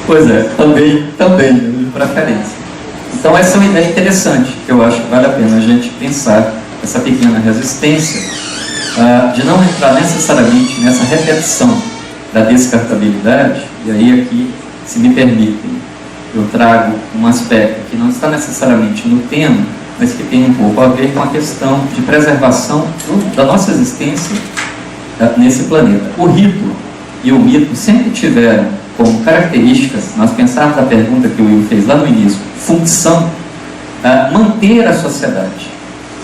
Pois é, também, de preferência. Então essa é uma ideia interessante, que eu acho que vale a pena a gente pensar essa pequena resistência, de não entrar necessariamente nessa repetição da descartabilidade. E aí aqui, se me permitem, eu trago um aspecto que não está necessariamente no tema, mas que tem um pouco a ver com a questão de preservação da nossa existência nesse planeta. O rito e o mito sempre tiveram como características, nós pensarmos a pergunta que o Will fez lá no início, função, manter a sociedade,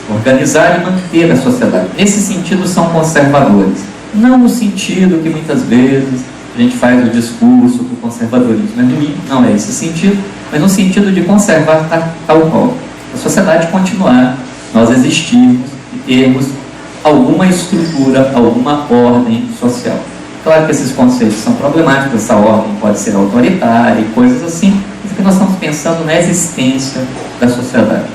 organizar e manter a sociedade. Nesse sentido são conservadores, não no sentido que muitas vezes a gente faz o discurso do conservadorismo é ruim, não é esse sentido, mas no sentido de conservar tal qual a sociedade continuar, nós existirmos e termos alguma estrutura, alguma ordem social. Claro que esses conceitos são problemáticos, essa ordem pode ser autoritária e coisas assim, mas que nós estamos pensando na existência da sociedade.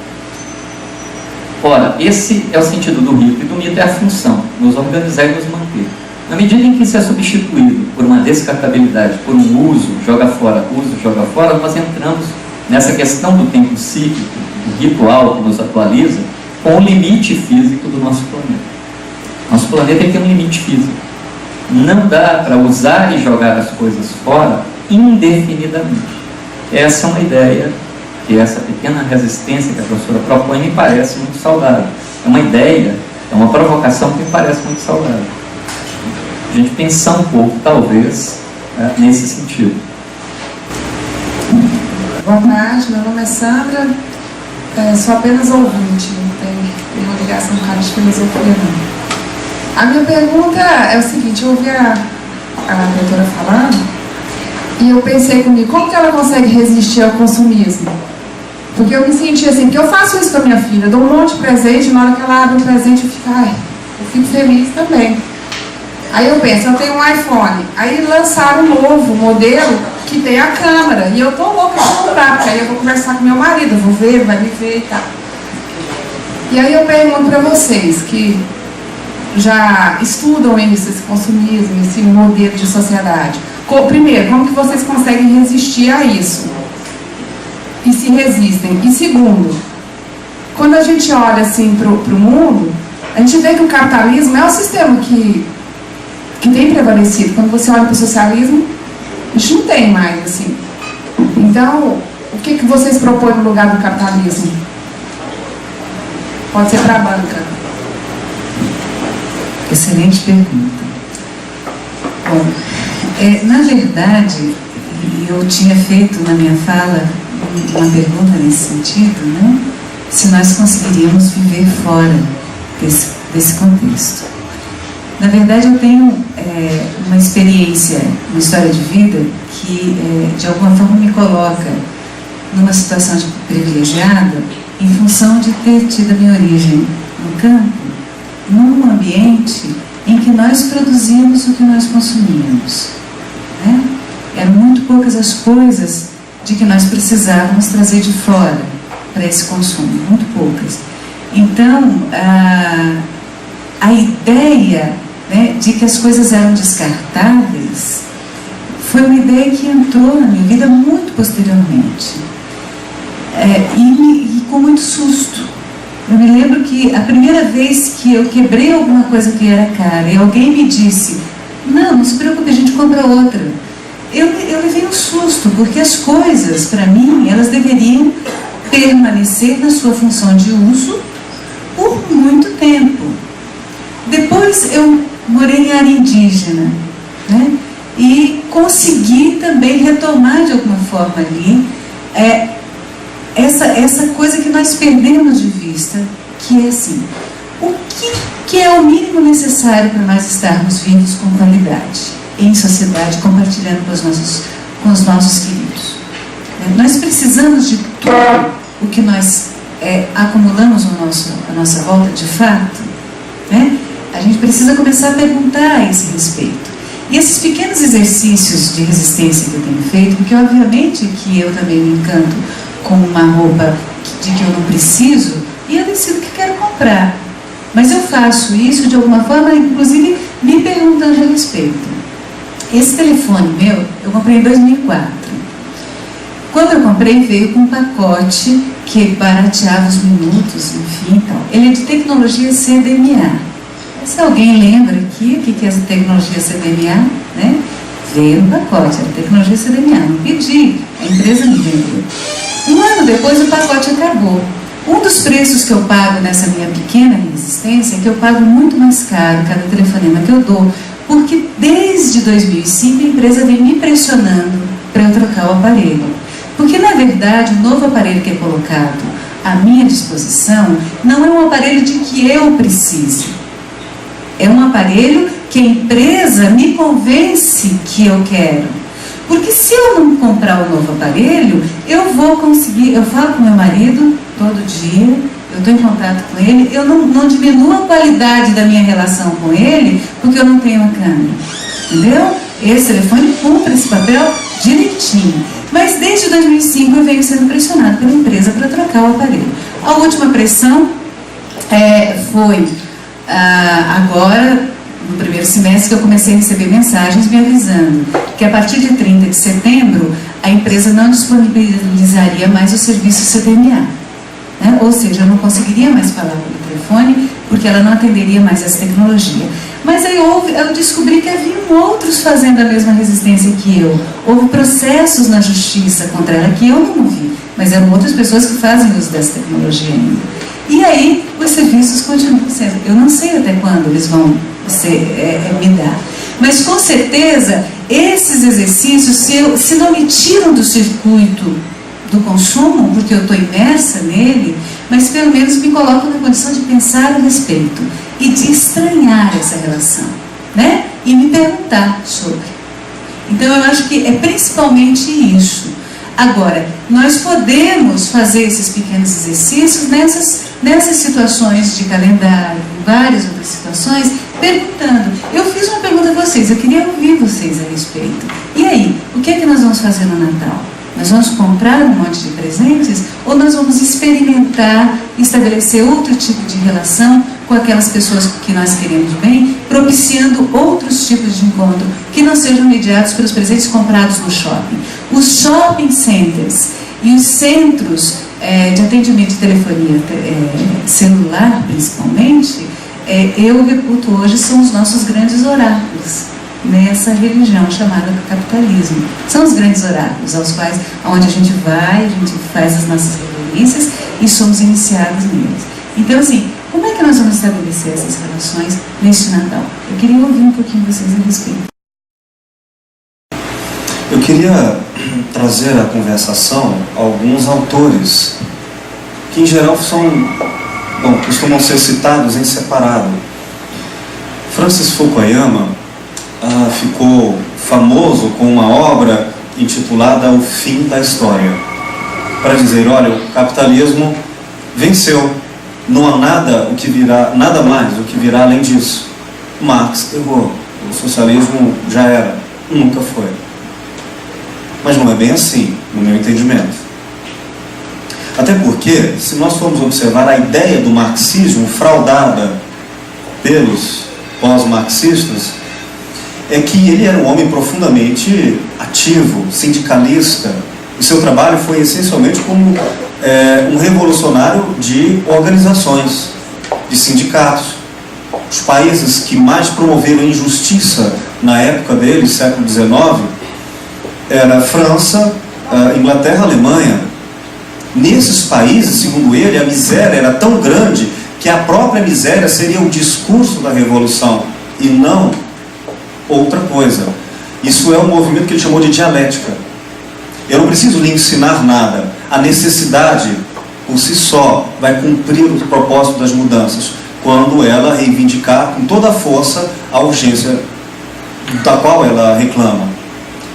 Ora, esse é o sentido do rito, e do mito é a função, nos organizar e nos manter. Na medida em que isso é substituído por uma descartabilidade, por um uso, joga fora, nós entramos nessa questão do tempo cíclico, do ritual que nos atualiza, com o limite físico do nosso planeta. Nosso planeta tem um limite físico. Não dá para usar e jogar as coisas fora indefinidamente. Essa é uma ideia, que essa pequena resistência que a professora propõe me parece muito saudável. É uma ideia, é uma provocação que me parece muito saudável. A gente pensar um pouco, talvez, nesse sentido. Boa tarde, meu nome é Sandra, sou apenas ouvinte, não tenho nenhuma ligação com a área de filosofia, não. A minha pergunta é o seguinte: eu ouvi a doutora falando e eu pensei comigo, como que ela consegue resistir ao consumismo? Porque eu me senti assim, porque eu faço isso com a minha filha, dou um monte de presente, na hora que ela abre um presente eu fico feliz também. Aí eu penso, eu tenho um iPhone, aí lançaram um novo modelo que tem a câmera, e eu tô louca de comprar, porque aí eu vou conversar com meu marido, eu vou ver, vai me ver e tal. E aí eu pergunto para vocês que já estudam isso, esse consumismo, esse modelo de sociedade. Primeiro, como que vocês conseguem resistir a isso? E se resistem? E segundo, quando a gente olha assim para o mundo, a gente vê que o capitalismo é o sistema que tem prevalecido. Quando você olha para o socialismo, a gente não tem mais, assim. Então, o que vocês propõem no lugar do capitalismo? Pode ser para a banca. Excelente pergunta. Bom, na verdade, eu tinha feito na minha fala uma pergunta nesse sentido, né? Se nós conseguiríamos viver fora desse contexto. Na verdade, eu tenho uma experiência, uma história de vida que, de alguma forma, me coloca numa situação de privilegiada em função de ter tido a minha origem no campo, num ambiente em que nós produzíamos o que nós consumíamos, né? Eram muito poucas as coisas de que nós precisávamos trazer de fora para esse consumo, muito poucas. Então, a ideia, né, de que as coisas eram descartáveis foi uma ideia que entrou na minha vida muito posteriormente, e com muito susto. Eu me lembro que a primeira vez que eu quebrei alguma coisa que era cara e alguém me disse: não se preocupe, a gente compra outra. Eu levei um susto, porque as coisas, para mim, elas deveriam permanecer na sua função de uso por muito tempo. Depois eu morei em área indígena, né? E consegui também retomar de alguma forma ali essa coisa que nós perdemos de vista, que é assim, o que é o mínimo necessário para nós estarmos vivos com qualidade, em sociedade, compartilhando com os nossos queridos. Nós precisamos de tudo o que nós acumulamos à nossa volta de fato, né? A gente precisa começar a perguntar a esse respeito. E esses pequenos exercícios de resistência que eu tenho feito, porque obviamente que eu também me encanto com uma roupa de que eu não preciso, e eu decido que quero comprar. Mas eu faço isso de alguma forma, inclusive me perguntando a respeito. Esse telefone meu, eu comprei em 2004. Quando eu comprei, veio com um pacote que barateava os minutos, enfim, então. Ele é de tecnologia CDMA. Se alguém lembra aqui o que é essa tecnologia CDMA, né? Veio no pacote, era tecnologia CDMA, não pedi, a empresa me vendeu. Um ano depois o pacote acabou. Um dos preços que eu pago nessa minha pequena resistência é que eu pago muito mais caro cada telefonema que eu dou, porque desde 2005 a empresa vem me pressionando para eu trocar o aparelho. Porque na verdade o novo aparelho que é colocado à minha disposição não é um aparelho de que eu precise. É um aparelho que a empresa me convence que eu quero. Porque se eu não comprar o novo aparelho, eu vou conseguir, eu falo com meu marido todo dia, eu estou em contato com ele, eu não diminuo a qualidade da minha relação com ele, porque eu não tenho uma câmera. Entendeu? Esse telefone cumpre esse papel direitinho. Mas desde 2005 eu venho sendo pressionado pela empresa para trocar o aparelho. A última pressão foi... agora, no primeiro semestre, que eu comecei a receber mensagens me avisando que a partir de 30 de setembro a empresa não disponibilizaria mais o serviço CDMA, né? Ou seja, eu não conseguiria mais falar pelo telefone porque ela não atenderia mais essa tecnologia. Mas aí eu descobri que haviam outros fazendo a mesma resistência que eu. Houve processos na justiça contra ela que eu não vi, mas eram outras pessoas que fazem uso dessa tecnologia ainda. E aí os serviços continuam sendo. Eu não sei até quando eles vão me dar. Mas com certeza esses exercícios, se não me tiram do circuito do consumo, porque eu estou imersa nele, mas pelo menos me colocam na condição de pensar a respeito e de estranhar essa relação, né? E me perguntar sobre. Então eu acho que é principalmente isso. Agora, nós podemos fazer esses pequenos exercícios nessas situações de calendário, várias outras situações, perguntando. Eu fiz uma pergunta a vocês, eu queria ouvir vocês a respeito. E aí, o que é que nós vamos fazer no Natal? Nós vamos comprar um monte de presentes ou nós vamos experimentar, estabelecer outro tipo de relação com aquelas pessoas que nós queremos bem, propiciando outros tipos de encontro que não sejam mediados pelos presentes comprados no shopping. Os shopping centers e os centros de atendimento de telefonia celular, principalmente, eu reputo hoje, são os nossos grandes oráculos nessa religião chamada capitalismo. São os grandes oráculos onde a gente vai, a gente faz as nossas reverências e somos iniciados neles. Então, assim, como é que nós vamos estabelecer essas relações neste Natal? Eu queria ouvir um pouquinho vocês a respeito. Eu queria trazer à conversação alguns autores que, em geral, costumam ser citados em separado. Francis Fukuyama ficou famoso com uma obra intitulada O Fim da História, para dizer, olha, o capitalismo venceu, não há nada mais o que virá além disso. Marx errou, o socialismo já era, nunca foi. Mas não é bem assim, no meu entendimento. Até porque, se nós formos observar a ideia do marxismo fraudada pelos pós-marxistas, é que ele era um homem profundamente ativo, sindicalista. O seu trabalho foi essencialmente como um revolucionário de organizações, de sindicatos. Os países que mais promoveram injustiça na época deles, século XIX, era França, Inglaterra, Alemanha. Nesses países, segundo ele, a miséria era tão grande que a própria miséria seria o discurso da revolução e não outra coisa. Isso é um movimento que ele chamou de dialética. Eu não preciso lhe ensinar nada. A necessidade, por si só, vai cumprir o propósito das mudanças, quando ela reivindicar com toda a força a urgência da qual ela reclama.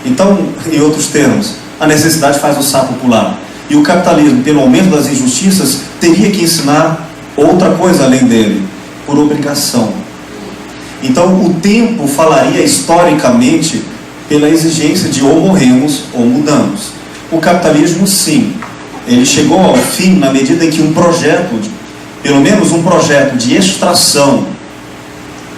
Então, em outros termos, a necessidade faz o sapo pular. E o capitalismo, pelo aumento das injustiças, teria que ensinar outra coisa além dele, por obrigação. Então, o tempo falaria historicamente pela exigência de ou morremos ou mudamos. O capitalismo, sim, ele chegou ao fim na medida em que um projeto, pelo menos um projeto de extração,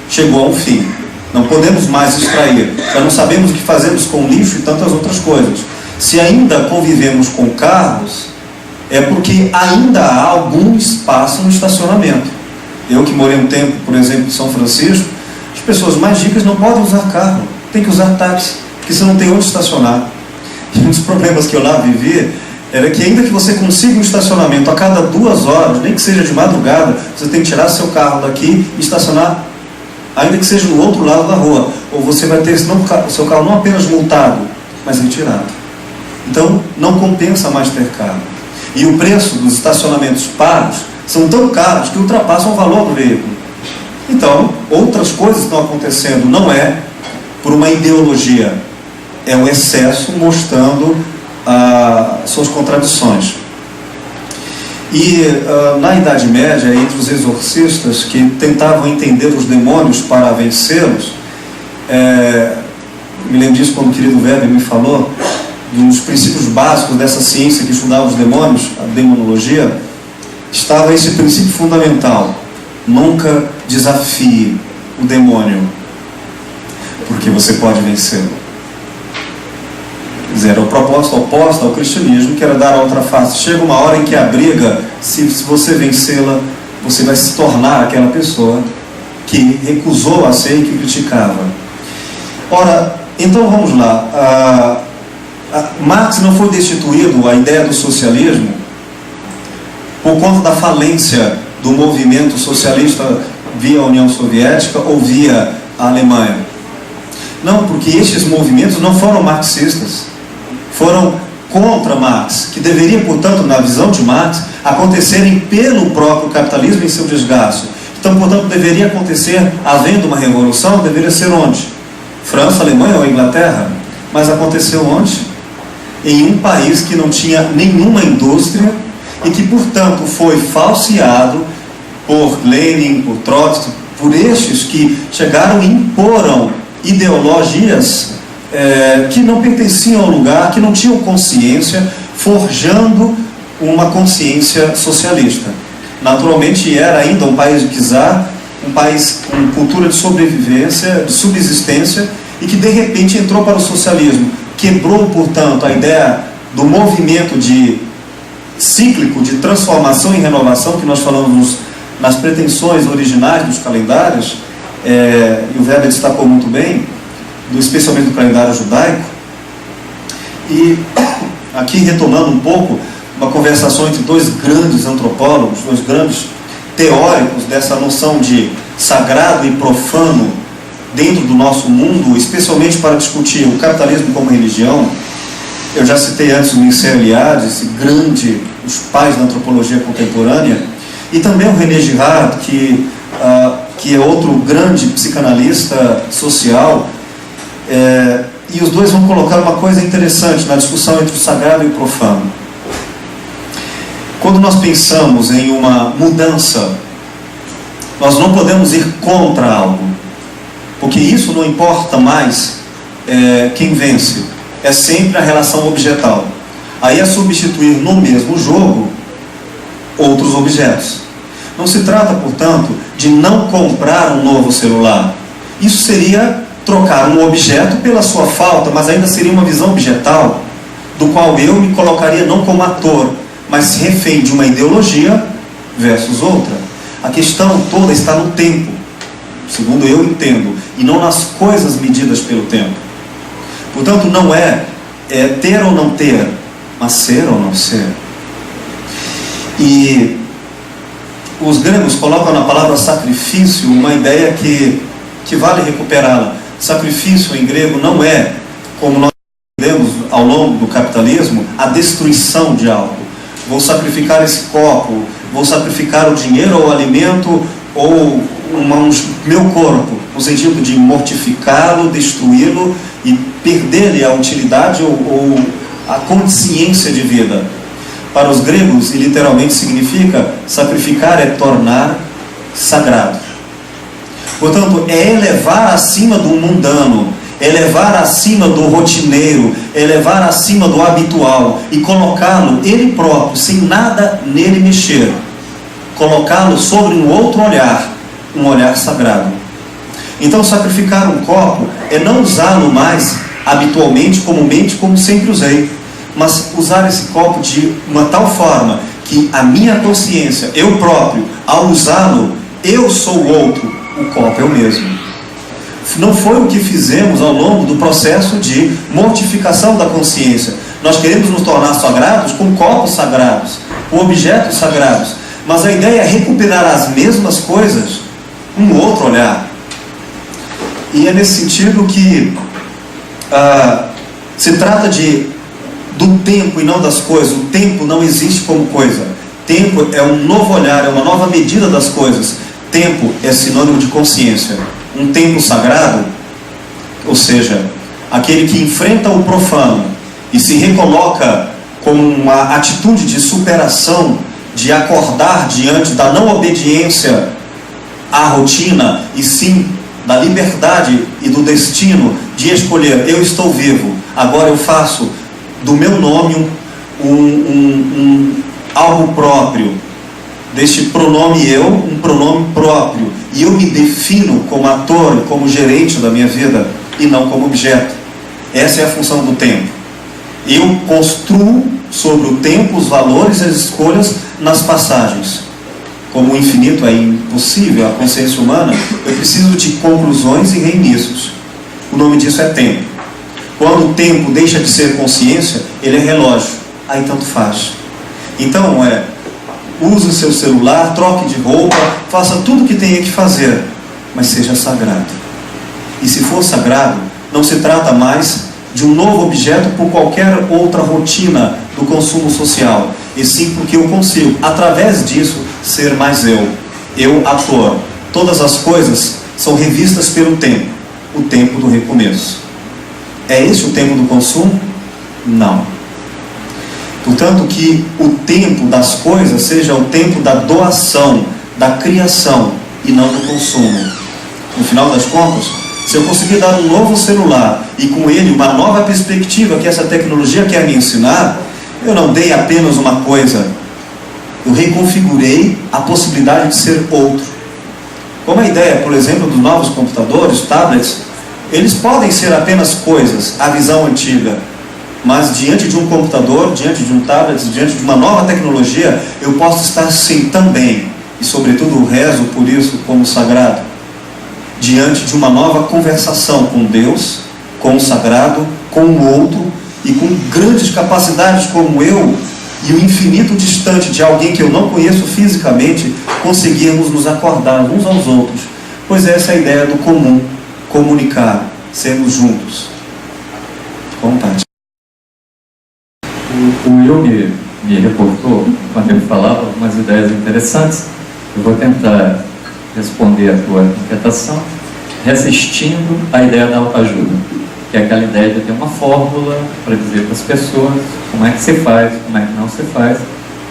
chegou ao fim. Não podemos mais extrair. Já não sabemos o que fazemos com lixo e tantas outras coisas. Se ainda convivemos com carros, é porque ainda há algum espaço no estacionamento. Eu que morei um tempo, por exemplo, em São Francisco, as pessoas mais ricas não podem usar carro, tem que usar táxi, porque você não tem onde estacionar. E um dos problemas que eu lá vivi era que ainda que você consiga um estacionamento a cada 2 horas, nem que seja de madrugada, você tem que tirar seu carro daqui e estacionar, ainda que seja no outro lado da rua. Ou você vai ter o seu carro não apenas multado, mas retirado. Então, não compensa mais ter carro. E o preço dos estacionamentos pagos são tão caros que ultrapassam o valor do veículo. Então, outras coisas estão acontecendo. Não é por uma ideologia, é o excesso mostrando suas contradições. E na Idade Média, entre os exorcistas que tentavam entender os demônios para vencê-los, me lembro disso quando o querido Weber me falou, dos princípios básicos dessa ciência que estudava os demônios, a demonologia, estava esse princípio fundamental: nunca desafie o demônio, porque você pode vencê-lo. Quer dizer, era a proposta oposta ao cristianismo, que era dar a outra face. Chega uma hora em que a briga, se você vencê-la, você vai se tornar aquela pessoa que recusou a ser e que criticava. Ora, então vamos lá. Marx não foi destituído, a ideia do socialismo, por conta da falência do movimento socialista via União Soviética ou via a Alemanha. Não, porque estes movimentos não foram marxistas, foram contra Marx, que deveria, portanto, na visão de Marx, acontecerem pelo próprio capitalismo em seu desgaste. Então, portanto, deveria acontecer, havendo uma revolução, deveria ser onde? França, Alemanha ou Inglaterra? Mas aconteceu onde? Em um país que não tinha nenhuma indústria e que, portanto, foi falseado por Lenin, por Trotsky, por estes que chegaram e imporam ideologias que não pertenciam ao lugar, que não tinham consciência, forjando uma consciência socialista. Naturalmente era ainda um país de czar, um país com cultura de sobrevivência, de subsistência, e que de repente entrou para o socialismo. Quebrou, portanto, a ideia do movimento cíclico de transformação e renovação que nós falamos nas pretensões originais dos calendários, e o Weber destacou muito bem, especialmente do calendário judaico. E aqui retomando um pouco uma conversação entre 2 grandes antropólogos, 2 grandes teóricos dessa noção de sagrado e profano dentro do nosso mundo, especialmente para discutir o capitalismo como religião. Eu já citei antes o Mircea Eliade, esse grande, os pais da antropologia contemporânea, e também o René Girard, que é outro grande psicanalista social, e os dois vão colocar uma coisa interessante na discussão entre o sagrado e o profano. Quando nós pensamos em uma mudança, nós não podemos ir contra algo, porque isso não importa mais quem vence, é sempre a relação objetal. Aí é substituir no mesmo jogo outros objetos. Não se trata, portanto, de não comprar um novo celular. Isso seria trocar um objeto pela sua falta, mas ainda seria uma visão objetal, do qual eu me colocaria não como ator, mas refém de uma ideologia versus outra. A questão toda está no tempo. segundo eu entendo, e não nas coisas medidas pelo tempo. Portanto, não é ter ou não ter, mas ser ou não ser. E os gregos colocam na palavra sacrifício uma ideia que vale recuperá-la. Sacrifício em grego não é, como nós entendemos ao longo do capitalismo, a destruição de algo. Vou sacrificar esse copo, vou sacrificar o dinheiro ou o alimento ou meu corpo, no sentido de mortificá-lo, destruí-lo e perder-lhe a utilidade ou a consciência de vida. Para os gregos, e literalmente significa sacrificar é tornar sagrado. Portanto, é elevar acima do mundano, elevar acima do rotineiro, elevar acima do habitual e colocá-lo ele próprio, sem nada nele mexer, colocá-lo sobre um outro olhar, um olhar sagrado. Então, sacrificar um copo é não usá-lo mais habitualmente, comumente, como sempre usei, mas usar esse copo de uma tal forma que a minha consciência, eu próprio, ao usá-lo, eu sou o outro, o copo é o mesmo. Não foi o que fizemos ao longo do processo de mortificação da consciência. Nós queremos nos tornar sagrados com copos sagrados, com objetos sagrados, mas a ideia é recuperar as mesmas coisas, um outro olhar. E é nesse sentido que se trata do tempo e não das coisas. O tempo não existe como coisa. Tempo é um novo olhar, é uma nova medida das coisas. Tempo é sinônimo de consciência. Um tempo sagrado, ou seja, aquele que enfrenta o profano e se recoloca com uma atitude de superação, de acordar diante da não obediência à rotina, e sim da liberdade e do destino de escolher: eu estou vivo, agora eu faço do meu nome algo próprio, deste pronome eu, um pronome próprio, e eu me defino como ator, como gerente da minha vida, e não como objeto. Essa é a função do tempo. Eu construo sobre o tempo os valores e as escolhas nas passagens. Como o infinito é impossível à consciência humana, eu preciso de conclusões e reinícios. O nome disso é tempo. Quando o tempo deixa de ser consciência, ele é relógio. Aí tanto faz. Então, use o seu celular, troque de roupa, faça tudo o que tenha que fazer, mas seja sagrado. E se for sagrado, não se trata mais de um novo objeto por qualquer outra rotina do consumo social, e sim porque eu consigo, através disso, ser mais eu ator. Todas as coisas são revistas pelo tempo, o tempo do recomeço. É esse o tempo do consumo? Não. Portanto, que o tempo das coisas seja o tempo da doação, da criação, e não do consumo. No final das contas, se eu conseguir dar um novo celular e com ele uma nova perspectiva que essa tecnologia quer me ensinar, eu não dei apenas uma coisa, eu reconfigurei a possibilidade de ser outro. Como a ideia, por exemplo, dos novos computadores, tablets, eles podem ser apenas coisas, a visão antiga, mas diante de um computador, diante de um tablet, diante de uma nova tecnologia, eu posso estar sim também, e sobretudo rezo por isso como sagrado, diante de uma nova conversação com Deus, com o sagrado, com o outro, e com grandes capacidades como eu e o infinito distante de alguém que eu não conheço fisicamente, conseguirmos nos acordar uns aos outros, pois essa é a ideia do comum, comunicar, sermos juntos. Vontade. O Will me reportou, quando ele falava, algumas ideias interessantes. Eu vou tentar responder a tua inquietação, resistindo à ideia da autoajuda, que é aquela ideia de ter uma fórmula para dizer para as pessoas como é que se faz, como é que não se faz,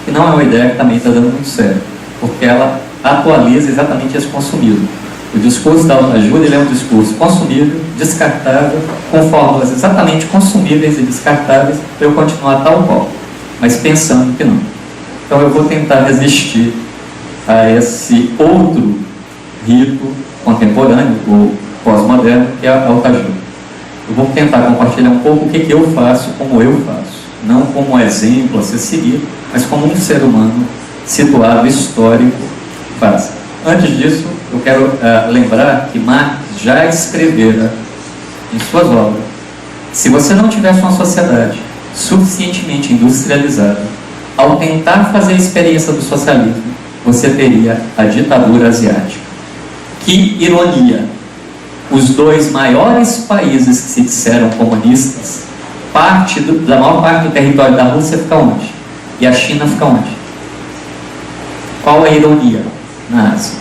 que não é uma ideia que também está dando muito certo, porque ela atualiza exatamente esse consumismo. O discurso da autoajuda, ele é um discurso consumível, descartável, com fórmulas exatamente consumíveis e descartáveis para eu continuar tal qual, mas pensando que não. Então eu vou tentar resistir a esse outro rito contemporâneo ou pós-moderno, que é a autoajuda. Eu vou tentar compartilhar um pouco o que eu faço, como eu faço, não como um exemplo a ser seguido, mas como um ser humano situado, histórico, faz. Antes disso, eu quero lembrar que Marx já escrevera em suas obras: se você não tivesse uma sociedade suficientemente industrializada, ao tentar fazer a experiência do socialismo, você teria a ditadura asiática. Que ironia! Os dois maiores países que se disseram comunistas, da maior parte do território da Rússia fica onde? E a China fica onde? Qual a ironia na Ásia?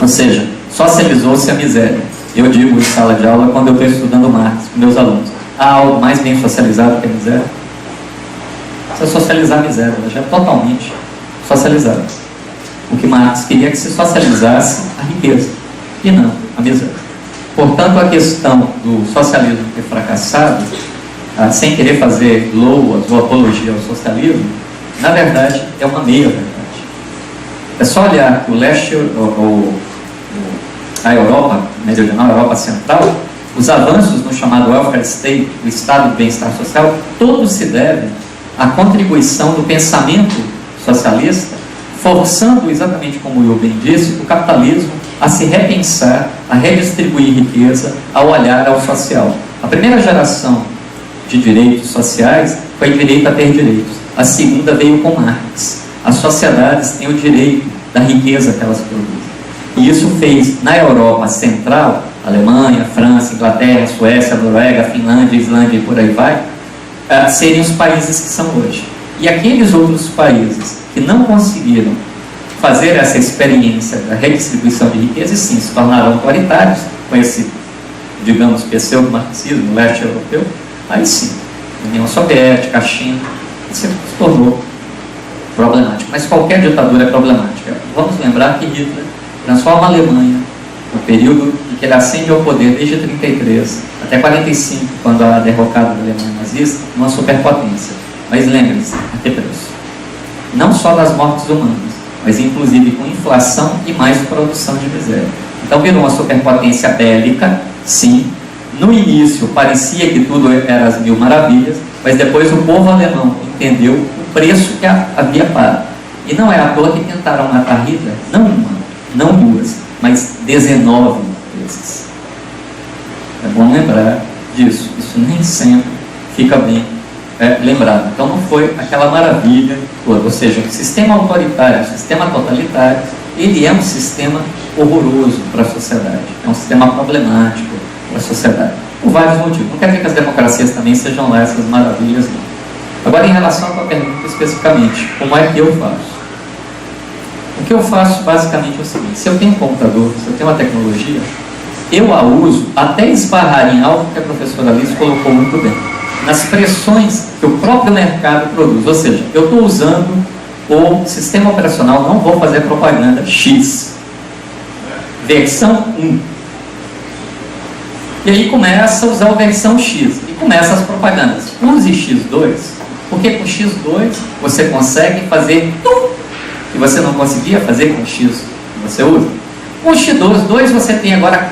Ou seja, socializou-se a miséria. Eu digo em sala de aula, quando eu estou estudando Marx com meus alunos: há algo mais bem socializado que a miséria? Você socializar a miséria, ela já é totalmente socializada. O que Marx queria é que se socializasse a riqueza e não a miséria. Portanto, a questão do socialismo ter fracassado, sem querer fazer loas ou apologia ao socialismo, na verdade é uma meia-verdade. É só olhar o leste, a Europa meridional, a Europa central, os avanços no chamado welfare state, o estado de bem-estar social, todos se devem à contribuição do pensamento socialista, forçando, exatamente como o Will bem disse, o capitalismo a se repensar, a redistribuir riqueza, a olhar ao social. A primeira geração de direitos sociais foi direito a ter direitos. A segunda veio com Marx. As sociedades têm o direito da riqueza que elas produzem. E isso fez, na Europa Central, Alemanha, França, Inglaterra, Suécia, Noruega, Finlândia, Islândia e por aí vai, serem os países que são hoje. E aqueles outros países que não conseguiram fazer essa experiência da redistribuição de riqueza, e sim, se tornaram autoritários, com esse, digamos, pseudo-marxismo leste europeu, aí sim, a União Soviética, a China, isso se tornou problemático. Mas qualquer ditadura é problemática. Vamos lembrar que Hitler transforma a Alemanha, no período em que ele ascende ao poder desde 1933 até 1945, quando a derrocada da Alemanha nazista, numa superpotência. Mas lembre-se, a que preço? Não só das mortes humanas, mas inclusive com inflação e mais produção de miséria. Então virou uma superpotência bélica, sim. No início parecia que tudo era as mil maravilhas, mas depois o povo alemão entendeu o preço que havia pago. E não é à toa que tentaram matar Hitler, não uma, não duas, mas 19 vezes. É bom lembrar disso. Isso nem sempre fica bem lembrado. Então não foi aquela maravilha toda. Ou seja, o sistema autoritário, o sistema totalitário, ele é um sistema horroroso para a sociedade. É um sistema problemático para a sociedade. Por vários motivos. Não quer dizer que as democracias também sejam lá essas maravilhas, não. Agora, em relação à tua pergunta especificamente, como é que eu faço? O que eu faço basicamente é o seguinte: se eu tenho um computador, se eu tenho uma tecnologia, eu a uso até esbarrar em algo que a professora Alice colocou muito bem, nas pressões que o próprio mercado produz. Ou seja, eu estou usando o sistema operacional, não vou fazer propaganda, X, versão 1. E aí começa a usar a versão X, e começa as propagandas. Use X2, porque com X2 você consegue fazer tudo que você não conseguia fazer com X que você usa. Com o X2 você tem agora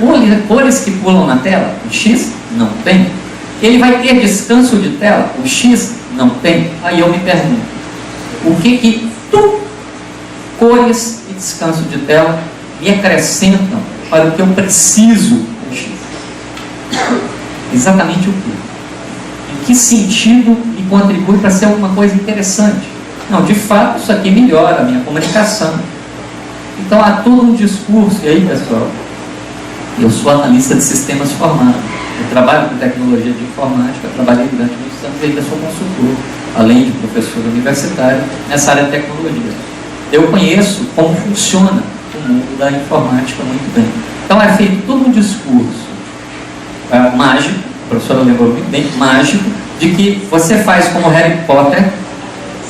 cores que pulam na tela, o X não tem. Ele vai ter descanso de tela, o X não tem. Aí eu me pergunto, o que cores e descanso de tela me acrescentam para o que eu preciso com o X? Exatamente o que? Em que sentido me contribui para ser alguma coisa interessante? Não, de fato isso aqui melhora a minha comunicação. Então há todo um discurso. E aí, pessoal, eu sou analista de sistemas formado, eu trabalho com tecnologia de informática, trabalhei durante muitos anos e ainda sou consultor, além de professor universitário nessa área de tecnologia. Eu conheço como funciona o mundo da informática muito bem. Então é feito todo um discurso mágico, a professora lembrou muito bem, mágico, de que você faz como Harry Potter,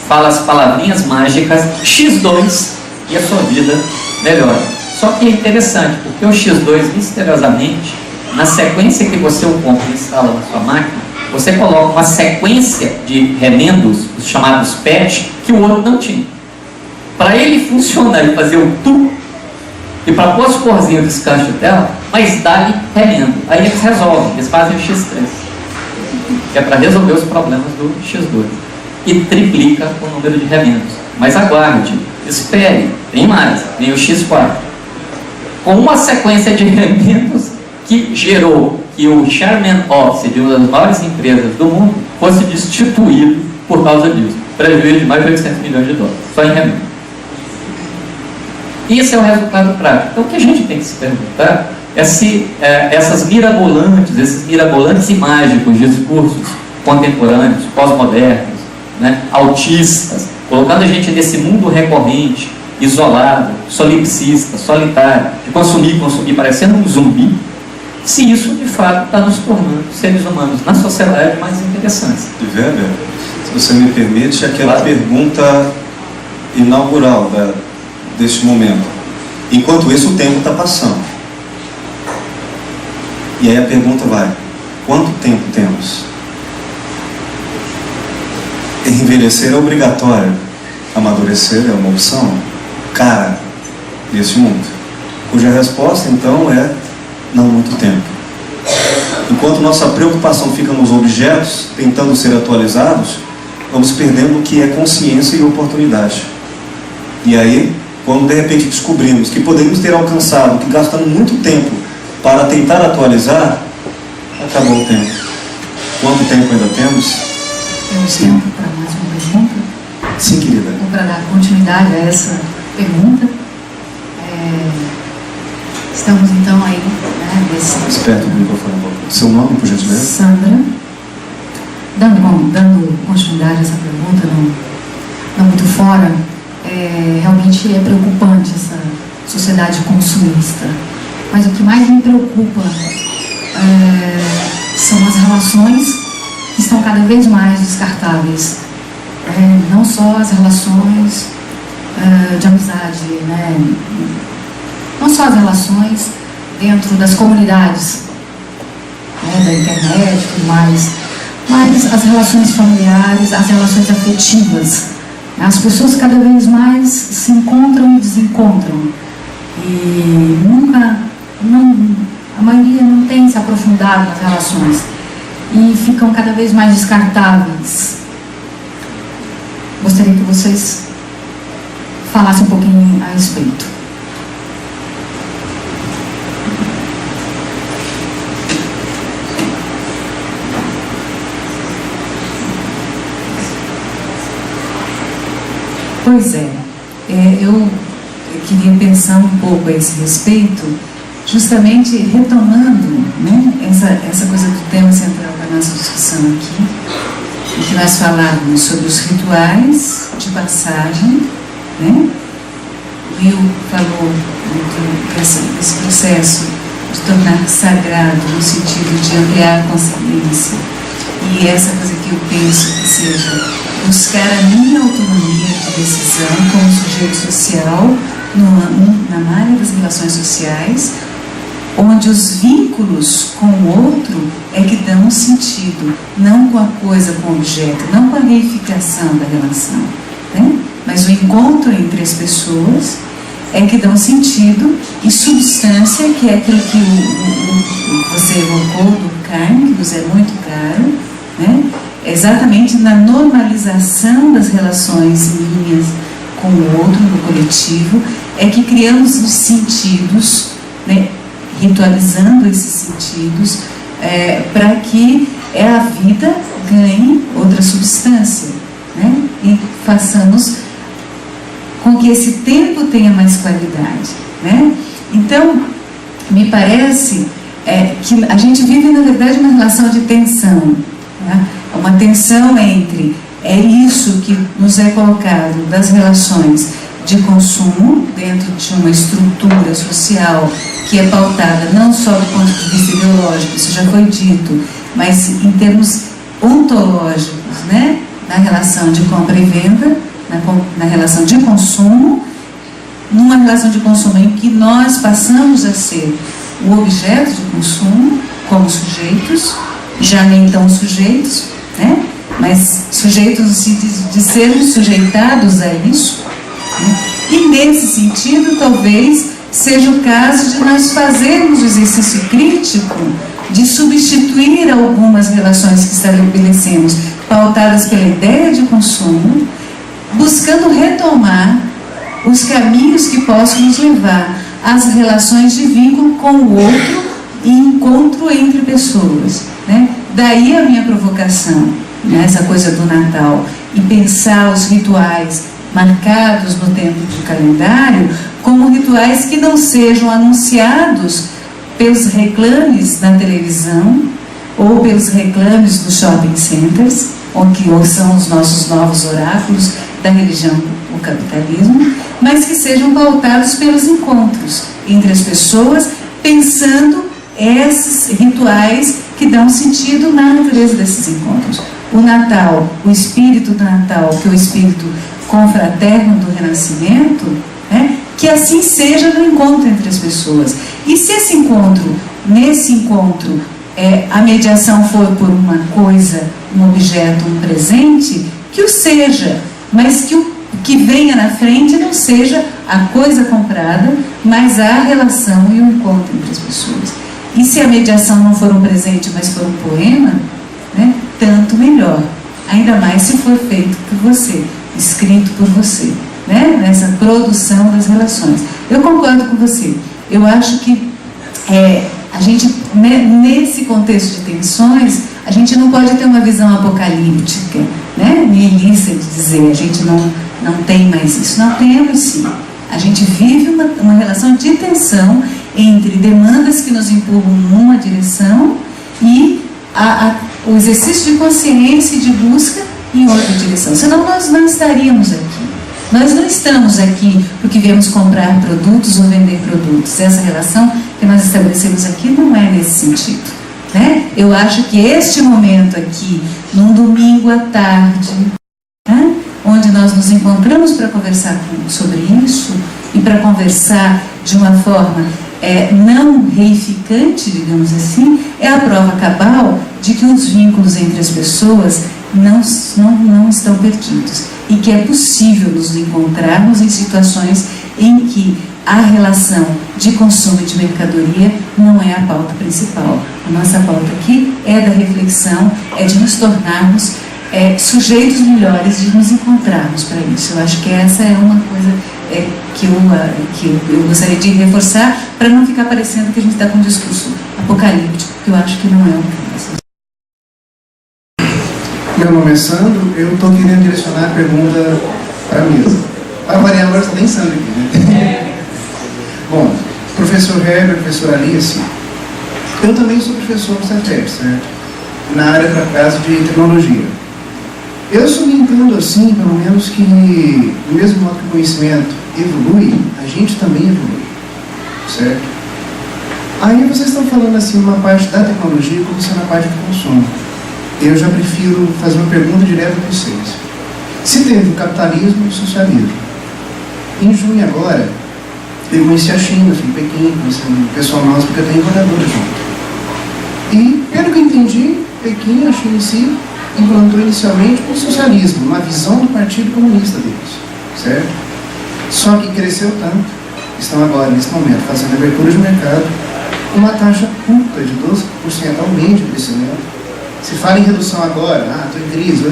fala as palavrinhas mágicas, X2, e a sua vida melhora. Só que é interessante, porque o X2, misteriosamente, na sequência que você o compra e instala na sua máquina, você coloca uma sequência de remendos, os chamados patch, que o outro não tinha. Para ele funcionar e fazer o tu, e para pôr as corzinhas de descanso de tela, mas dá-lhe remendo. Aí eles resolvem, eles fazem o X3, que é para resolver os problemas do X2. E triplica o número de remendos. Mas aguarde, espere, tem mais, tem o X4. Com uma sequência de eventos que gerou que o Chairman Office de uma das maiores empresas do mundo fosse destituído por causa disso. Prejuízo de mais de 800 milhões de dólares, só em remédio. Esse é o resultado prático. Então, o que a gente tem que se perguntar é se esses mirabolantes e mágicos discursos contemporâneos, pós-modernos, né, autistas, colocando a gente nesse mundo recorrente, isolado, solipsista, solitário, de consumir, parecendo um zumbi, se isso de fato está nos tornando seres humanos na sociedade mais interessantes. E Weber, se você me permite, aquela pergunta inaugural deste momento. Enquanto isso, o tempo está passando. E aí a pergunta vai: quanto tempo temos? Envelhecer é obrigatório, amadurecer é uma opção cara desse mundo, cuja resposta então é não muito tempo. Enquanto nossa preocupação fica nos objetos, tentando ser atualizados, vamos perdendo o que é consciência e oportunidade. E aí, quando de repente descobrimos que podemos ter alcançado, que gastamos muito tempo para tentar atualizar, acabou o tempo. Quanto tempo ainda temos? Temos tempo para mais uma pergunta? Sim, querida. Ou para dar continuidade a essa pergunta. Estamos então aí, né, Esperto do microfone um pouco. Seu nome, por gentileza? Sandra. Dando continuidade a essa pergunta, não muito fora, realmente é preocupante essa sociedade consumista. Mas o que mais me preocupa são as relações que estão cada vez mais descartáveis. Não só as relações de amizade, né? Não só as relações dentro das comunidades, né, da internet e tudo mais, mas as relações familiares, as relações afetivas. As pessoas cada vez mais se encontram e desencontram. E a maioria não tem se aprofundado nas relações. E ficam cada vez mais descartáveis. Gostaria que vocês falassem um pouquinho a respeito. Pois eu queria pensar um pouco a esse respeito, justamente retomando, né, essa coisa do tema central da nossa discussão aqui, em que nós falávamos sobre os rituais de passagem, né? O Will falou desse processo de tornar sagrado no sentido de ampliar a consciência. E essa coisa que eu penso que seja buscar a minha autonomia de decisão como sujeito social na área das relações sociais, onde os vínculos com o outro é que dão sentido, não com a coisa, com o objeto, não com a reificação da relação, né? Mas o encontro entre as pessoas é que dão sentido e substância, que é aquilo que você evocou do Durkheim, que nos é muito caro, né? Exatamente na normalização das relações minhas com o outro, no coletivo, é que criamos os sentidos, né? Ritualizando esses sentidos, para que a vida ganhe outra substância, né? E façamos com que esse tempo tenha mais qualidade, né? Então, me parece que a gente vive, na verdade, uma relação de tensão, né? Uma tensão entre isso que nos é colocado das relações de consumo dentro de uma estrutura social que é pautada não só do ponto de vista ideológico, isso já foi dito, mas em termos ontológicos, né? Na relação de compra e venda, na relação de consumo, numa relação de consumo em que nós passamos a ser o objeto de consumo como sujeitos, já nem tão sujeitos, né? Mas sujeitos no sentido de sermos sujeitados a isso, né? E nesse sentido talvez seja o caso de nós fazermos o exercício crítico de substituir algumas relações que estabelecemos pautadas pela ideia de consumo, buscando retomar os caminhos que possam nos levar às relações de vínculo com o outro e encontro entre pessoas, né? Daí a minha provocação, né? Essa coisa do Natal, e pensar os rituais marcados no tempo do calendário como rituais que não sejam anunciados pelos reclames na televisão ou pelos reclames dos shopping centers, que são os nossos novos oráculos da religião, o capitalismo, mas que sejam pautados pelos encontros entre as pessoas, pensando esses rituais que dão sentido na natureza desses encontros. O Natal, o espírito do Natal, que é o espírito confraterno do Renascimento, né? Que assim seja no encontro entre as pessoas. E se nesse encontro, a mediação for por uma coisa, um objeto, um presente, que o seja, mas que o que venha na frente não seja a coisa comprada, mas a relação e o encontro entre as pessoas. E se a mediação não for um presente, mas for um poema, né, tanto melhor. Ainda mais se for feito por você, escrito por você, né, nessa produção das relações. Eu concordo com você. Eu acho que a gente, nesse contexto de tensões, a gente não pode ter uma visão apocalíptica, né, nihilista de dizer, a gente não tem mais isso. Não temos sim. A gente vive uma relação de tensão entre demandas que nos empurram numa direção e o exercício de consciência e de busca em outra direção. Senão nós não estaríamos aqui. Nós não estamos aqui porque viemos comprar produtos ou vender produtos. Essa relação que nós estabelecemos aqui não é nesse sentido, né? Eu acho que este momento aqui, num domingo à tarde, né, onde nós nos encontramos para conversar sobre isso e para conversar de uma forma não reificante, digamos assim, é a prova cabal de que os vínculos entre as pessoas não estão perdidos e que é possível nos encontrarmos em situações em que a relação de consumo e de mercadoria não é a pauta principal. A nossa pauta aqui é da reflexão, é de nos tornarmos sujeitos melhores, de nos encontrarmos para isso. Eu acho que essa é uma coisa que eu gostaria de reforçar, para não ficar parecendo que a gente está com um discurso apocalíptico, que eu acho que não é o caso. Meu nome é Sandro, eu estou querendo direcionar a pergunta para a mesa. Para variar, agora está nem Sandro aqui, né? Bom, professor Heber, professor Alice, eu também sou professor no CETEP, certo? Na área, para caso, de tecnologia. Eu subentendo assim, pelo menos, que do mesmo modo que o conhecimento evolui, a gente também evolui, certo? Aí vocês estão falando assim, uma parte da tecnologia como sendo a parte do consumo. Eu já prefiro fazer uma pergunta direta para vocês. Se teve o capitalismo e o socialismo, em junho agora, eu conheci a China, fui em Pequim, conheci um pessoal nosso, porque eu tenho governador junto. E, pelo que eu entendi, Pequim, a China em si, implantou inicialmente o socialismo, uma visão do Partido Comunista deles, certo? Só que cresceu tanto, estão agora, nesse momento, fazendo abertura de mercado, uma taxa curta de 12% ao mês de crescimento. Se fala em redução agora, estou em crise, 8%,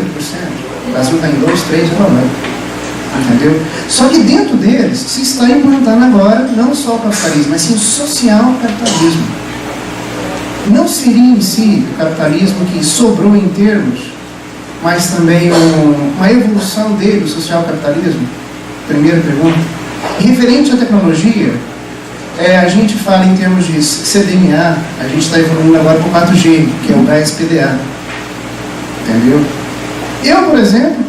o Brasil está em 2%, 3%, entendeu? Só que dentro deles se está implantando agora, não só o capitalismo, mas sim o social capitalismo. Não seria em si o capitalismo que sobrou em termos, mas também uma evolução dele, o social capitalismo? Primeira pergunta. Referente à tecnologia, a gente fala em termos de CDMA, a gente está evoluindo agora para o 4G, que é o HSPDA. Entendeu? Eu, por exemplo,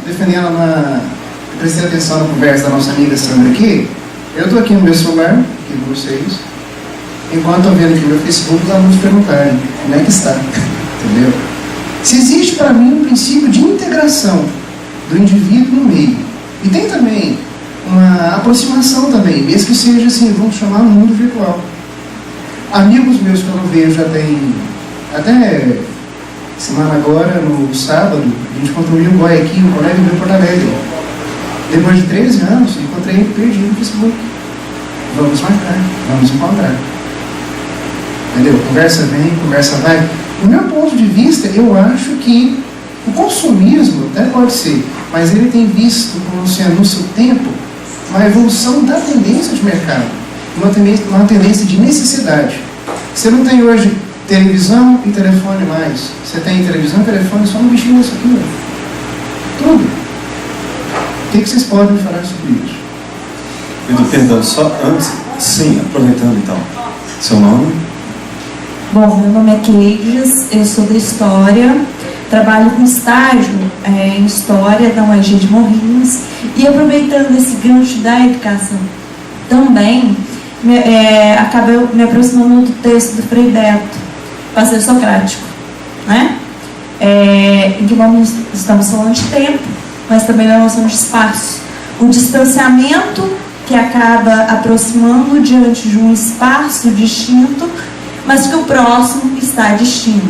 prestei atenção na conversa da nossa amiga Sandra aqui, eu estou aqui no meu celular, aqui com vocês, enquanto estou vendo aqui no meu Facebook, os alunos perguntarem como é que está. Entendeu? Se existe para mim um princípio de integração do indivíduo no meio. E tem também uma aproximação também, mesmo que seja assim, vamos chamar no mundo virtual. Amigos meus que eu não vejo já tem, até semana agora, no sábado, a gente encontrou o Will Boy aqui, um colega meu em Porto Alegre. Depois de 13 anos, encontrei ele perdido no Facebook. Vamos marcar, vamos encontrar. Entendeu? Conversa vem, conversa vai. Do meu ponto de vista, eu acho que o consumismo até pode ser, mas ele tem visto como sendo no seu tempo uma evolução da tendência de mercado, uma tendência de necessidade. Você não tem hoje televisão e telefone mais. Você tem televisão e telefone só no bichinho isso aqui, ó. Tudo. O que vocês podem me falar sobre isso? Pedro, perdão, só antes, sim, aproveitando então. Seu nome? Bom, meu nome é Cleides, eu sou da História, trabalho com estágio em História da UEG de Morrinhos, e aproveitando esse gancho da educação também, acabei me aproximando do texto do Frei Beto, Passeio Socrático, né? Em que nós estamos falando de tempo, mas também da noção de espaço. O distanciamento que acaba aproximando diante de um espaço distinto, mas que o próximo está distinto,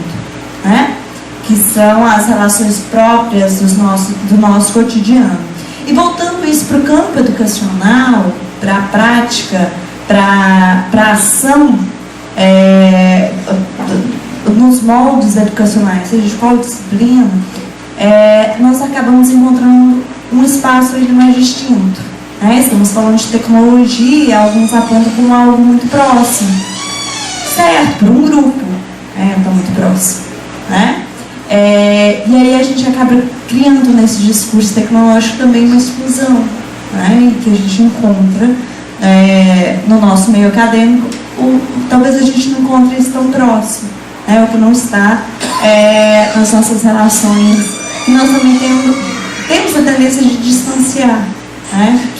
né? Que são as relações próprias do nosso cotidiano. E voltando isso para o campo educacional, para a prática, para a ação, nos moldes educacionais, seja de qual disciplina, nós acabamos encontrando um espaço ainda mais distinto. Estamos falando de tecnologia, alguns apontam como algo muito próximo. Certo, para um grupo, está muito próximo. Né? E aí a gente acaba criando nesse discurso tecnológico também uma exclusão, né? Que a gente encontra no nosso meio acadêmico, talvez a gente não encontre isso tão próximo, o que não está nas nossas relações. E nós também temos a tendência de distanciar,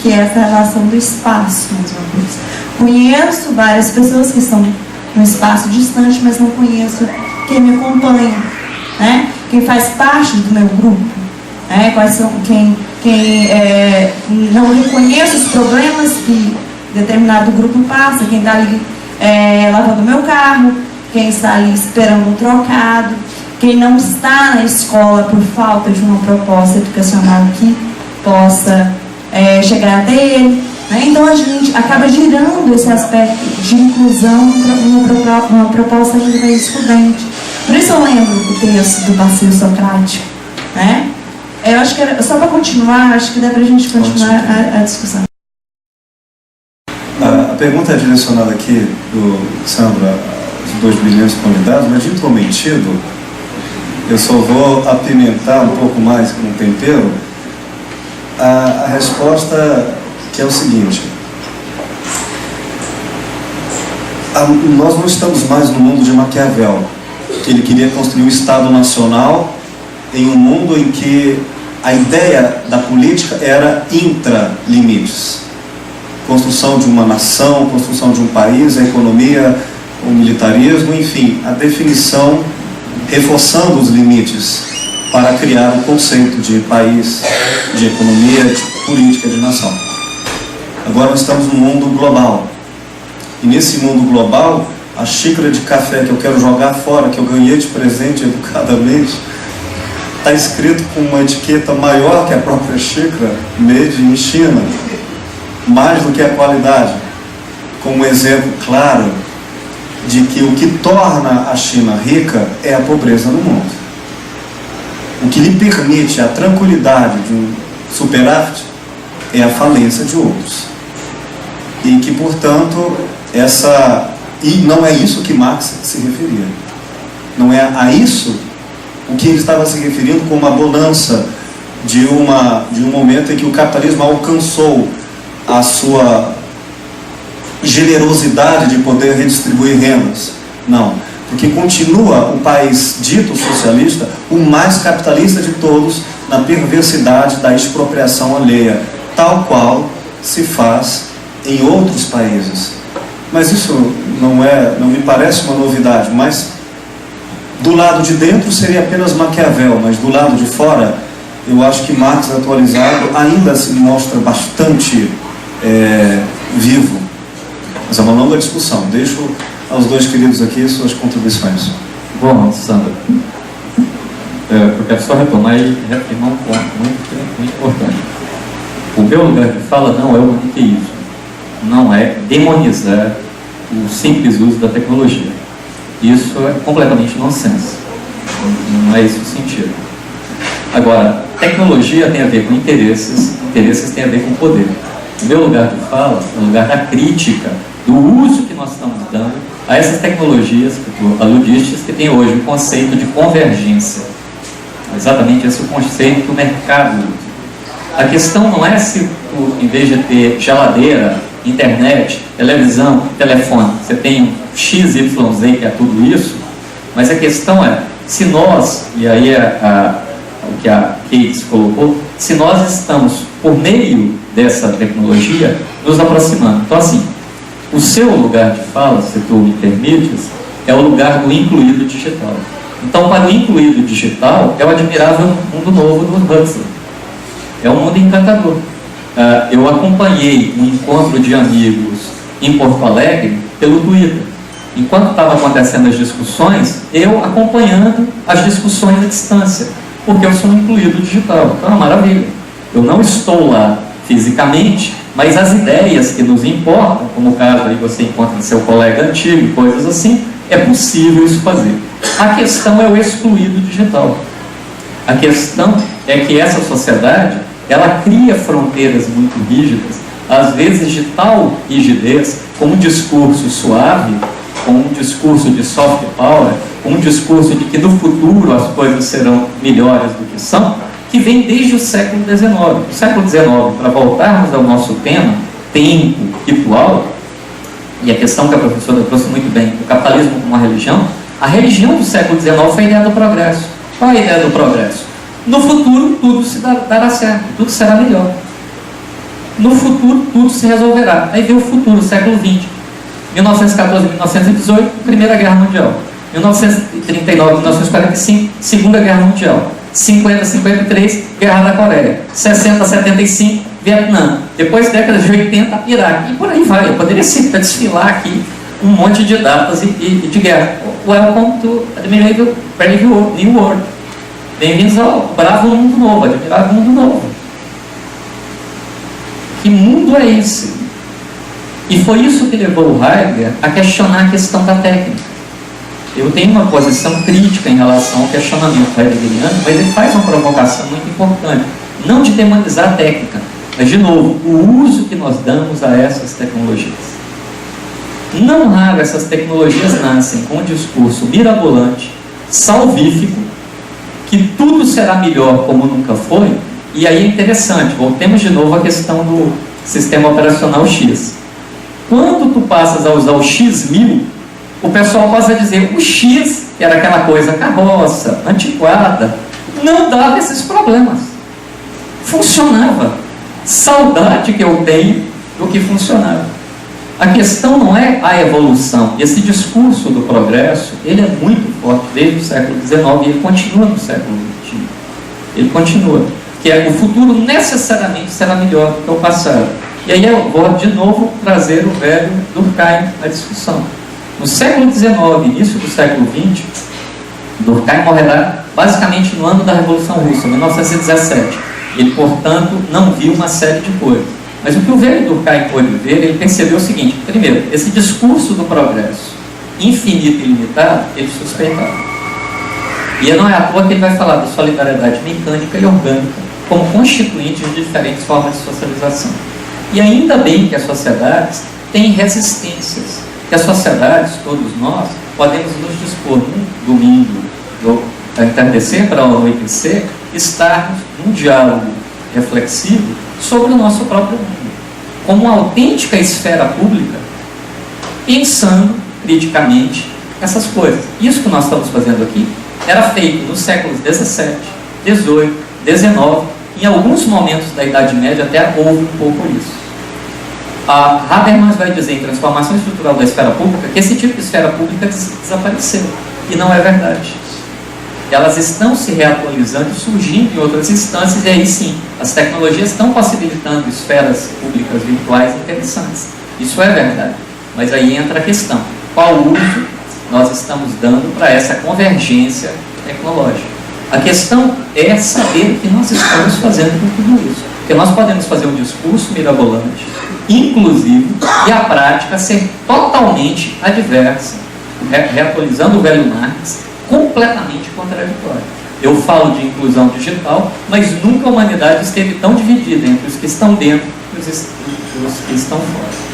que é essa relação do espaço, mais uma vez. Conheço várias pessoas que estão num espaço distante, mas não conheço quem me acompanha, quem faz parte do meu grupo, quais são quem não reconhece os problemas que determinado grupo passa, quem está ali lavando meu carro, quem está ali esperando um trocado, quem não está na escola por falta de uma proposta educacional que possa chegar até ele. Então a gente acaba girando esse aspecto de inclusão numa proposta de vida estudante. Por isso eu lembro o texto do Passeio Socrático. Eu acho que só para continuar, acho que dá para a gente continuar a discussão. A pergunta é direcionada aqui do Sandro aos 2 brilhantes convidados, mas dito ou mentido, eu só vou apimentar um pouco mais com o tempero a resposta, que é o seguinte: nós não estamos mais no mundo de Maquiavel, que ele queria construir um Estado Nacional em um mundo em que a ideia da política era intra-limites. Construção de uma nação, construção de um país, a economia, o militarismo, enfim, a definição, reforçando os limites para criar um conceito de país, de economia, de política, de nação. Agora nós estamos num mundo global. E nesse mundo global, a xícara de café que eu quero jogar fora, que eu ganhei de presente educadamente, está escrito com uma etiqueta maior que a própria xícara, made in China, mais do que a qualidade, como um exemplo claro de que o que torna a China rica é a pobreza no mundo. O que lhe permite a tranquilidade de um superávit é a falência de outros. E que, portanto, e não é isso que Marx se referia. Não é a isso o que ele estava se referindo com uma bonança de um momento em que o capitalismo alcançou a sua generosidade de poder redistribuir rendas. Não, porque continua o país dito socialista o mais capitalista de todos, na perversidade da expropriação alheia, tal qual se faz em outros países. Mas isso não me parece uma novidade, mas do lado de dentro seria apenas Maquiavel, mas do lado de fora eu acho que Marx atualizado ainda se mostra bastante vivo. Mas é uma longa discussão. Deixo aos 2 queridos aqui suas contribuições. Bom, Sandra, eu quero só retomar e reafirmar um ponto muito importante. O meu lugar de fala não é o maniqueísmo, não é demonizar o simples uso da tecnologia. Isso é completamente nonsense. Não é esse o sentido. Agora, tecnologia tem a ver com interesses têm a ver com poder. O meu lugar de fala é o lugar da crítica, do uso que nós estamos dando a essas tecnologias que tu aludiste, que tem hoje o conceito de convergência. Exatamente esse é o conceito que o mercado usa. A questão não é se tu, em vez de ter geladeira, internet, televisão, telefone, você tem um XYZ que é tudo isso, mas a questão é, se nós, e aí o que a Kate colocou, se nós estamos, por meio dessa tecnologia, nos aproximando. Então, assim, o seu lugar de fala, se tu me permites, é o lugar do incluído digital. Então, para o incluído digital, é o admirável mundo novo do Huxley. É um mundo encantador. Eu acompanhei um encontro de amigos em Porto Alegre pelo Twitter. Enquanto estavam acontecendo as discussões, eu acompanhando as discussões à distância, porque eu sou um incluído digital. Então é uma maravilha. Eu não estou lá fisicamente, mas as ideias que nos importam, como o caso aí você encontra seu colega antigo e coisas assim, é possível isso fazer. A questão é o excluído digital. A questão é que essa sociedade, ela cria fronteiras muito rígidas, às vezes de tal rigidez, com um discurso suave, com um discurso de soft power, com um discurso de que no futuro as coisas serão melhores do que são, que vem desde o século XIX. O século XIX, para voltarmos ao nosso tema, tempo ritual, e a questão que a professora trouxe muito bem, o capitalismo como uma religião, a religião do século XIX foi a ideia do progresso. Qual é a ideia do progresso? No futuro, tudo se dará certo, tudo será melhor. No futuro, tudo se resolverá. Aí veio o futuro, o século XX. 1914, 1918, Primeira Guerra Mundial. 1939, 1945, Segunda Guerra Mundial. 50, 53, Guerra da Coreia. 60, 75, Vietnã. Depois, décadas de 80, Iraque. E por aí vai. Eu poderia sempre desfilar aqui um monte de datas e de guerra. Welcome to Admirable Brave New World. Bem-vindos ao bravo mundo novo, admirável mundo novo. Que mundo é esse? E foi isso que levou o Heidegger a questionar a questão da técnica. Eu tenho uma posição crítica em relação ao questionamento heideggeriano, mas ele faz uma provocação muito importante. Não de demonizar a técnica, mas, de novo, o uso que nós damos a essas tecnologias. Não raro essas tecnologias nascem com um discurso mirabolante, salvífico, que tudo será melhor como nunca foi, e aí é interessante, voltemos de novo à questão do sistema operacional X. Quando tu passas a usar o X1000, o pessoal passa a dizer, o X, que era aquela coisa carroça, antiquada, não dava esses problemas. Funcionava. Saudade que eu tenho do que funcionava. A questão não é a evolução. Esse discurso do progresso, ele é muito forte desde o século XIX e ele continua no século XXI. Ele continua. Que é, o futuro necessariamente será melhor do que o passado. E aí eu vou de novo trazer o velho Durkheim à discussão. No século XIX, início do século XX, Durkheim morrerá basicamente no ano da Revolução Russa, 1917. Ele, portanto, não viu uma série de coisas. Mas o que o velho Durkheim pôde ver, ele percebeu o seguinte: primeiro, esse discurso do progresso infinito e ilimitado, ele suspeitava. E não é à toa que ele vai falar da solidariedade mecânica e orgânica como constituintes de diferentes formas de socialização. E ainda bem que as sociedades têm resistências, que as sociedades, todos nós, podemos nos dispor num domingo, do entardecer para o anoitecer, estarmos num diálogo reflexivo sobre o nosso próprio mundo, como uma autêntica esfera pública, pensando criticamente essas coisas. Isso que nós estamos fazendo aqui era feito nos séculos XVII, XVIII, XIX, em alguns momentos da Idade Média até houve um pouco isso. A Habermas vai dizer em Transformação Estrutural da Esfera Pública que esse tipo de esfera pública desapareceu, e não é verdade. Elas estão se reatualizando e surgindo em outras instâncias, e aí sim, as tecnologias estão possibilitando esferas públicas virtuais interessantes. Isso é verdade. Mas aí entra a questão: qual uso nós estamos dando para essa convergência tecnológica? A questão é saber o que nós estamos fazendo com tudo isso. Porque nós podemos fazer um discurso mirabolante, inclusivo, e a prática ser totalmente adversa, reatualizando o velho Marx, completamente contraditório. Eu falo de inclusão digital, mas nunca a humanidade esteve tão dividida entre os que estão dentro e os que estão fora.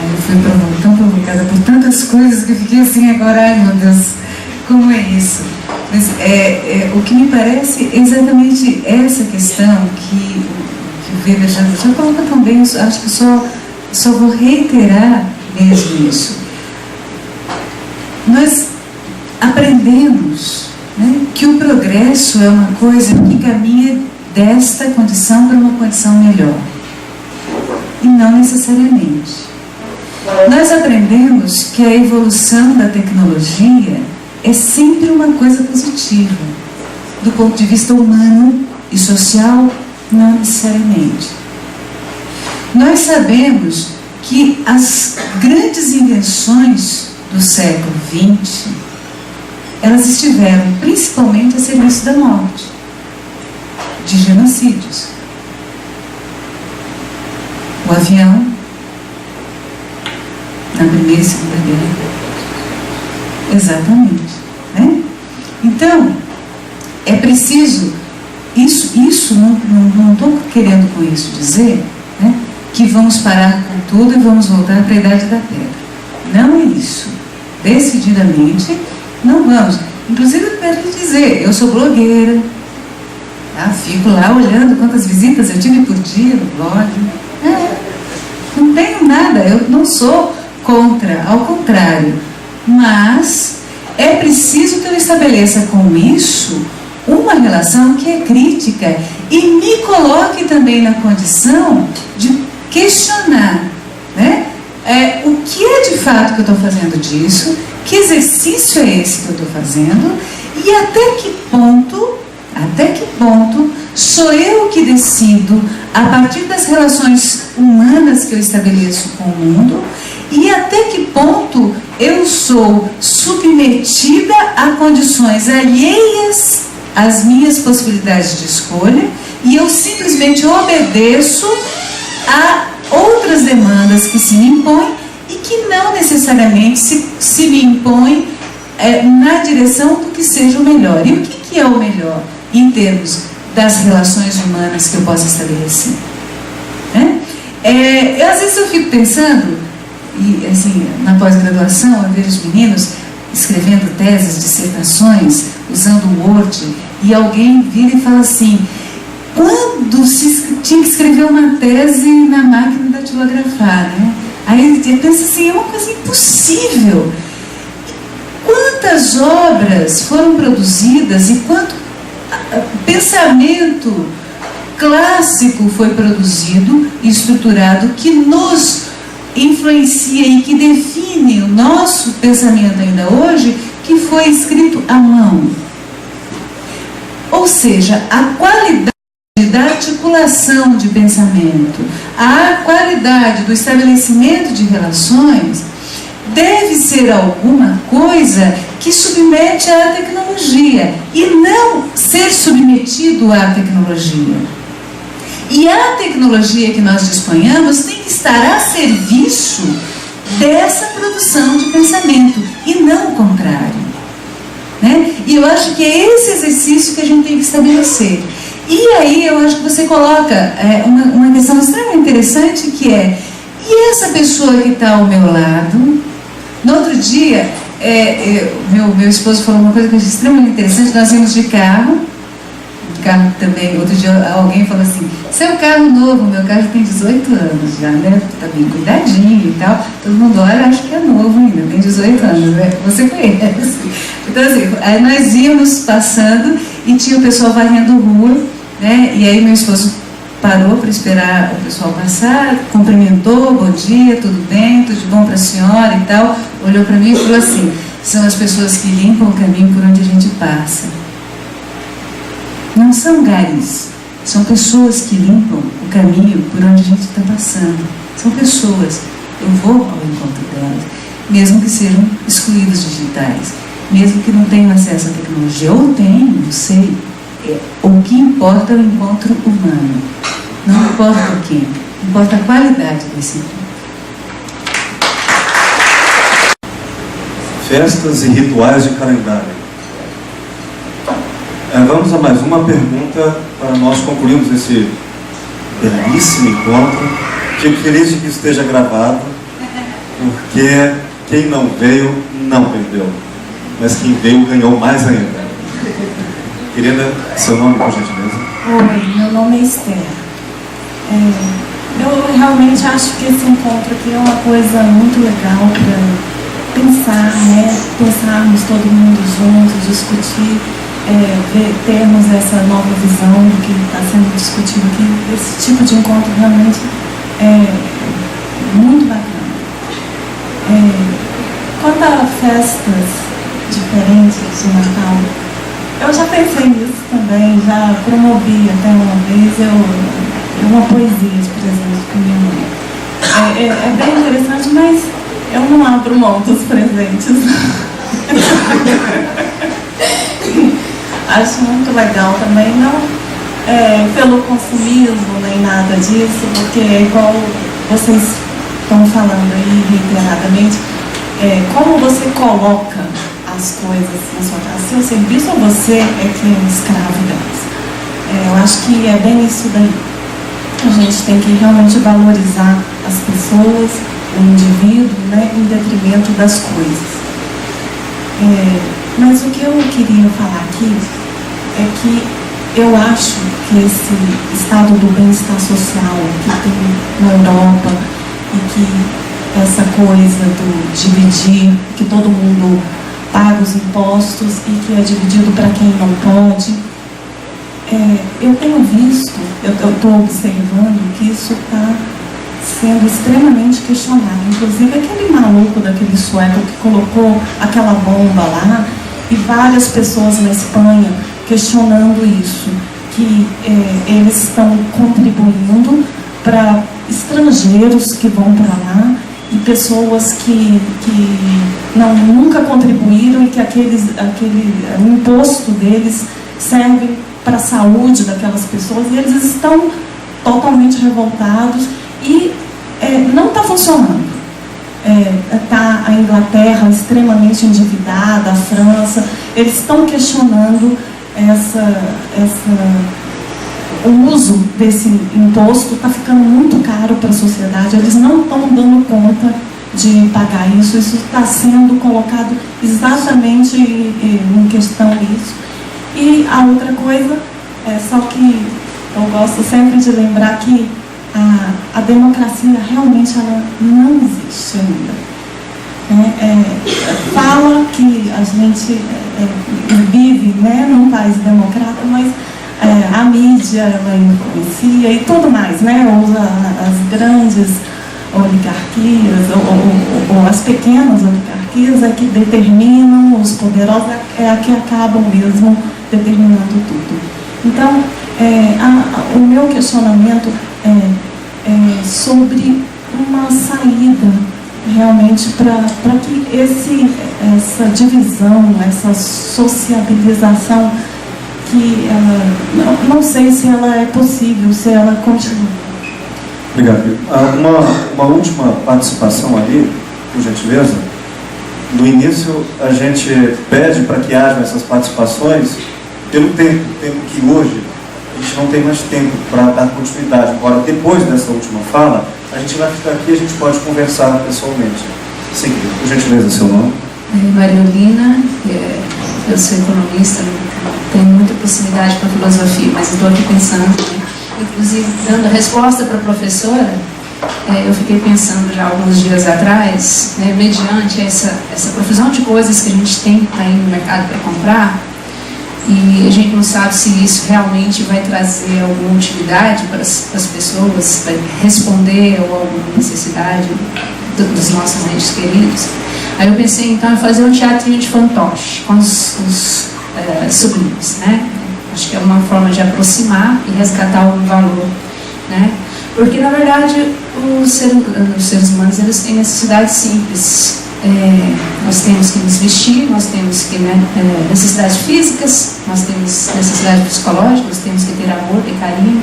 Eu fui tão provocada por tantas coisas que eu fiquei assim agora, ai meu Deus, como é isso? Mas o que me parece é exatamente essa questão que o Weber já coloca tão bem, acho que só vou reiterar mesmo isso. Nós aprendemos, né, que o progresso é uma coisa que caminha desta condição para uma condição melhor, e não necessariamente. Nós aprendemos que a evolução da tecnologia é sempre uma coisa positiva, do ponto de vista humano e social, não necessariamente. Nós sabemos que as grandes invenções do século XX, elas estiveram principalmente a serviço da morte, de genocídios. O avião, na Primeira e Segunda Guerra. Exatamente. Né? Então, é preciso, isso não estou querendo com isso dizer, né, que vamos parar com tudo e vamos voltar para a Idade da Pedra. Não é isso. Decididamente, não vamos. Inclusive, eu quero lhe dizer, eu sou blogueira, tá? Fico lá olhando quantas visitas eu tive por dia no blog. Não tenho nada, eu não sou contra, ao contrário, mas é preciso que eu estabeleça com isso uma relação que é crítica e me coloque também na condição de questionar, né? O que é de fato que eu estou fazendo disso, que exercício é esse que eu estou fazendo e até que ponto sou eu que decido, a partir das relações humanas que eu estabeleço com o mundo, e até que ponto eu sou submetida a condições alheias às minhas possibilidades de escolha e eu simplesmente obedeço a outras demandas que se me impõem e que não necessariamente se me impõem na direção do que seja o melhor. E o que é o melhor em termos das relações humanas que eu possa estabelecer? Às vezes eu fico pensando, e assim, na pós-graduação eu vejo os meninos escrevendo teses, dissertações, usando o Word, e alguém vira e fala assim: quando se tinha que escrever uma tese na máquina datilografar, né? Aí eu penso assim, é uma coisa impossível. Quantas obras foram produzidas e quanto pensamento clássico foi produzido e estruturado que nos influencia e que define o nosso pensamento ainda hoje, que foi escrito à mão. Ou seja, a qualidade da articulação de pensamento, a qualidade do estabelecimento de relações deve ser alguma coisa que submete à tecnologia e não ser submetido à tecnologia. E a tecnologia que nós disponhamos tem que estar a serviço dessa produção de pensamento e não o contrário, né? E eu acho que é esse exercício que a gente tem que estabelecer. E aí eu acho que você coloca uma questão extremamente interessante, que é: e essa pessoa que está ao meu lado? No outro dia, meu esposo falou uma coisa que eu achei extremamente interessante. Nós íamos de carro também. Outro dia alguém falou assim: seu carro novo, meu carro já tem 18 anos já, né? Tá bem cuidadinho e tal. Todo mundo olha, acho que é novo ainda, tem 18 anos, né? Você conhece. Então assim, aí nós íamos passando e tinha o pessoal varrendo rua, né? E aí meu esposo parou para esperar o pessoal passar, cumprimentou: bom dia, tudo bem, tudo de bom para a senhora e tal. Olhou para mim e falou assim: são as pessoas que limpam o caminho por onde a gente passa. Não são garis, são pessoas que limpam o caminho por onde a gente está passando. São pessoas. Eu vou ao encontro delas, mesmo que sejam excluídos digitais, mesmo que não tenham acesso à tecnologia, ou tenham, não sei. O que importa é o encontro humano. Não importa o quê, importa a qualidade desse encontro. festas e rituais de calendário. Vamos a mais uma pergunta para nós concluirmos esse belíssimo encontro. Fico feliz de que esteja gravado, porque quem não veio, não perdeu. Mas quem veio, ganhou mais ainda. Querida, seu nome, por gentileza? Oi, meu nome é Esther. Eu realmente acho que esse encontro aqui é uma coisa muito legal para pensar, né? Pensarmos todo mundo juntos, discutir, termos essa nova visão do que está sendo discutido aqui. Esse tipo de encontro realmente é muito bacana. Quanto a festas diferentes de Natal, eu já pensei nisso também, já promovi até uma vez uma poesia de presente para minha mãe. É bem interessante, mas eu não abro mão dos presentes. Acho muito legal também, não pelo consumismo nem nada disso, porque é igual vocês estão falando aí reiteradamente, como você coloca as coisas na sua casa, seu serviço ou você é que é um escravo delas. Eu acho que é bem isso daí. A gente tem que realmente valorizar as pessoas, o indivíduo, né, em detrimento das coisas. Mas o que eu queria falar aqui é que eu acho que esse estado do bem-estar social que tem na Europa e que essa coisa do dividir, que todo mundo paga os impostos e que é dividido para quem não pode, eu tenho visto, eu estou observando que isso está sendo extremamente questionado. Inclusive aquele maluco daquele sueco que colocou aquela bomba lá e várias pessoas na Espanha questionando isso, que eles estão contribuindo para estrangeiros que vão para lá e pessoas que nunca contribuíram e que aquele imposto deles serve para a saúde daquelas pessoas e eles estão totalmente revoltados e não está funcionando. Está a Inglaterra extremamente endividada, a França, eles estão questionando o uso desse imposto, está ficando muito caro para a sociedade, eles não estão dando conta de pagar isso está sendo colocado exatamente em questão isso. E a outra coisa, só que eu gosto sempre de lembrar que a democracia realmente ela não existe ainda. Fala que a gente vive, né, num país democrata, mas a mídia ela influencia e tudo mais, né? As grandes oligarquias ou as pequenas oligarquias é que determinam, os poderosos é que acabam mesmo determinando tudo. Então, o meu questionamento é sobre uma saída realmente para que essa divisão, essa sociabilização, que não sei se ela é possível, se ela continua. Obrigado. Uma última participação ali, por gentileza. No início, a gente pede para que hajam essas participações pelo tempo que hoje a gente não tem mais tempo para dar continuidade. Agora, depois dessa última fala, a gente vai ficar aqui e a gente pode conversar pessoalmente. Sim, por gentileza, seu nome. Mariolina, eu sou economista, tenho muita proximidade com a filosofia, mas estou aqui pensando, inclusive dando resposta para a professora, eu fiquei pensando já alguns dias atrás, mediante essa profusão de coisas que a gente tem aí no mercado para comprar, e a gente não sabe se isso realmente vai trazer alguma utilidade para as pessoas, vai responder a alguma necessidade dos nossos entes queridos. Aí eu pensei então em fazer um teatrinho de fantoche com os sobrinhos, né? Acho que é uma forma de aproximar e resgatar algum valor, né? Porque na verdade os seres humanos eles têm necessidades simples. Nós temos que nos vestir, nós temos que necessidades físicas, nós temos necessidades psicológicas, nós temos que ter amor, ter carinho,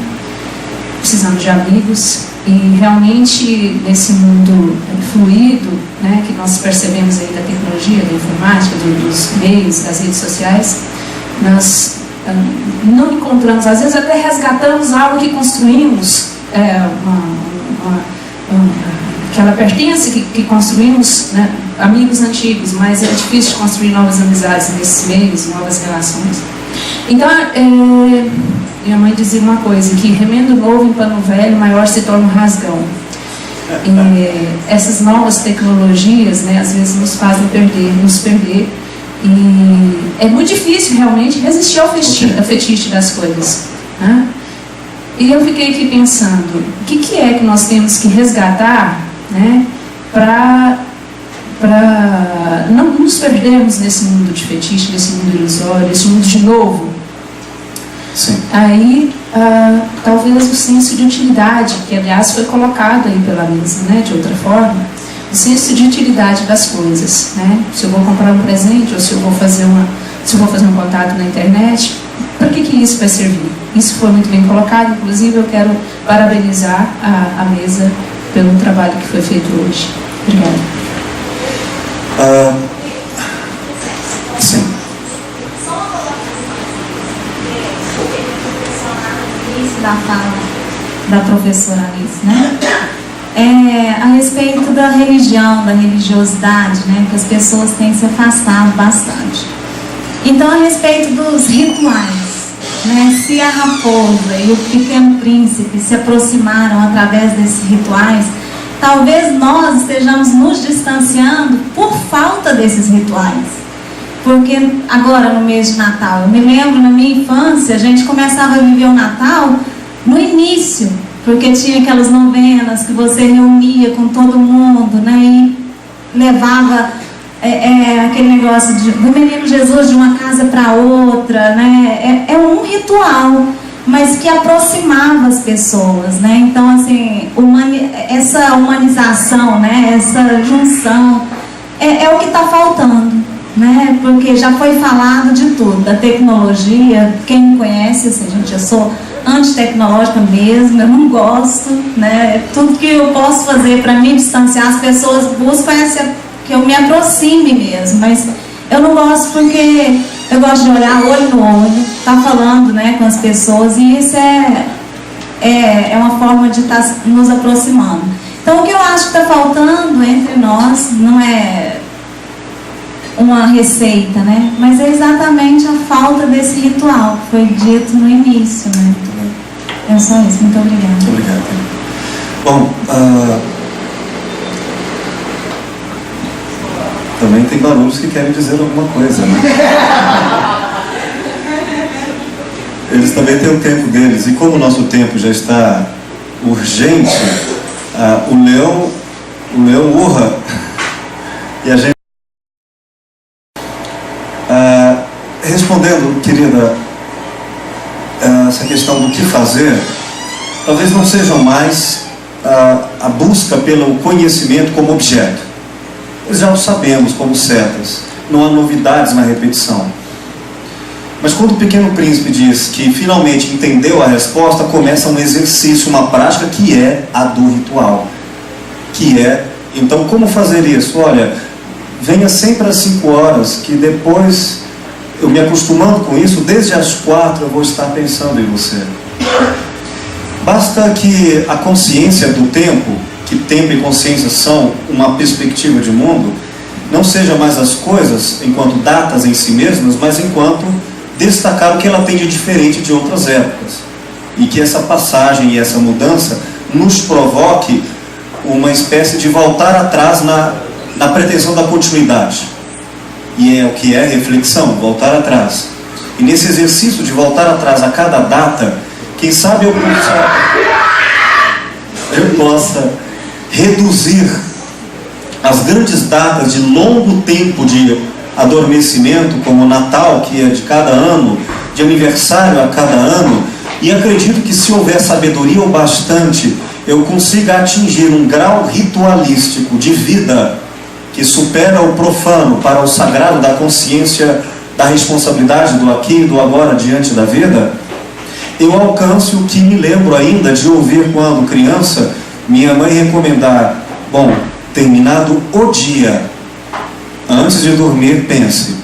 precisamos de amigos, E realmente, nesse mundo fluido, né, que nós percebemos aí da tecnologia, da informática, dos meios, das redes sociais, nós não encontramos, às vezes até resgatamos algo que construímos, que ela pertence, que construímos, né, amigos antigos, mas é difícil de construir novas amizades nesses meios, novas relações. Então, minha mãe dizia uma coisa, que remendo novo em pano velho, maior se torna um rasgão. E essas novas tecnologias, né, às vezes nos fazem nos perder. E é muito difícil realmente resistir ao fetiche das coisas, né? E eu fiquei aqui pensando, o que é que nós temos que resgatar, né, para não nos perdermos nesse mundo de fetiche, nesse mundo ilusório, nesse mundo de novo. Sim. Aí, talvez o senso de utilidade, que aliás foi colocado aí pela mesa, né, de outra forma, o senso de utilidade das coisas, né? Se eu vou comprar um presente ou se eu vou fazer um contato na internet, para que isso vai servir? Isso foi muito bem colocado, inclusive eu quero parabenizar a mesa pelo trabalho que foi feito hoje. Obrigada. Sim. Da fala da professora Alice, né? A respeito da religião, da religiosidade, né? Que as pessoas têm se afastado bastante. Então, a respeito dos rituais, né? Se a raposa e o pequeno príncipe se aproximaram através desses rituais, talvez nós estejamos nos distanciando por falta desses rituais. Porque agora, no mês de Natal, eu me lembro, na minha infância, a gente começava a viver o Natal no início, porque tinha aquelas novenas que você reunia com todo mundo, né, e levava aquele negócio do menino Jesus de uma casa para outra, né, é um ritual, mas que aproximava as pessoas, né. Então, assim, essa humanização, né, essa junção é o que está faltando, né, porque já foi falado de tudo, da tecnologia. Quem me conhece, assim, gente, eu sou antitecnológica mesmo, eu não gosto, né, tudo que eu posso fazer para me distanciar, as pessoas buscam que eu me aproxime mesmo, mas eu não gosto porque eu gosto de olhar olho no olho, tá falando, né, com as pessoas, e isso é uma forma de estar nos aproximando. Então, o que eu acho que está faltando entre nós não é uma receita, né? Mas é exatamente a falta desse ritual que foi dito no início, né? É só isso, muito obrigada. Muito obrigado. Bom, também tem barulhos que querem dizer alguma coisa, né? Eles também têm o tempo deles, e como o nosso tempo já está urgente, o leão urra, e a gente... respondendo, querida, essa questão do que fazer, talvez não sejam mais a busca pelo conhecimento como objeto. Nós já o sabemos como certas, não há novidades na repetição. Mas quando o Pequeno Príncipe diz que finalmente entendeu a resposta, começa um exercício, uma prática que é a do ritual. Então, como fazer isso? Olha, venha sempre às 5 horas, que depois, eu me acostumando com isso, desde as 4 eu vou estar pensando em você. Basta que a consciência do tempo, que tempo e consciência são uma perspectiva de mundo, não seja mais as coisas enquanto datas em si mesmas, mas enquanto destacar o que ela tem de diferente de outras épocas. E que essa passagem e essa mudança nos provoque uma espécie de voltar atrás na pretensão da continuidade. E é o que é reflexão, voltar atrás. E nesse exercício de voltar atrás a cada data, quem sabe eu possa reduzir as grandes datas de longo tempo de adormecimento, como o Natal, que é de cada ano, de aniversário a cada ano, e acredito que se houver sabedoria o bastante, eu consiga atingir um grau ritualístico de vida que supera o profano para o sagrado da consciência, da responsabilidade do aqui e do agora diante da vida. Eu alcanço o que me lembro ainda de ouvir quando criança minha mãe recomendar, bom, terminado o dia, antes de dormir, pense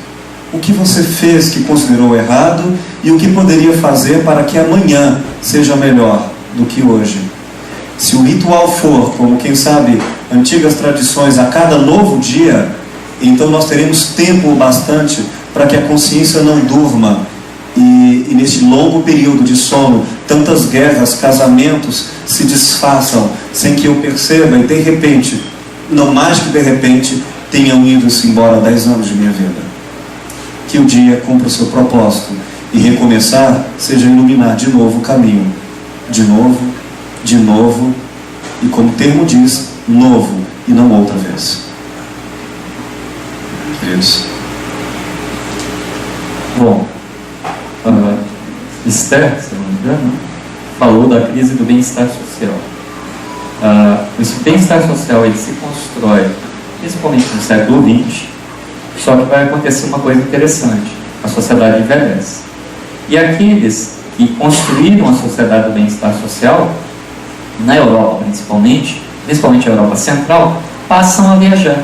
o que você fez que considerou errado e o que poderia fazer para que amanhã seja melhor do que hoje. Se o ritual for, como quem sabe, antigas tradições a cada novo dia, então nós teremos tempo bastante para que a consciência não durma e nesse longo período de sono, tantas guerras, casamentos se desfaçam sem que eu perceba e de repente, não mais que de repente, tenham ido-se embora 10 anos de minha vida. Que o dia cumpra o seu propósito e recomeçar seja iluminar de novo o caminho, de novo, e como o termo diz, novo e não outra vez. Queridos. Bom, Esther, se não me engano, falou da crise do bem-estar social. O bem-estar social ele se constrói, principalmente no século XX, só que vai acontecer uma coisa interessante: a sociedade envelhece. E aqueles que construíram a sociedade do bem-estar social, na Europa principalmente a Europa Central, passam a viajar.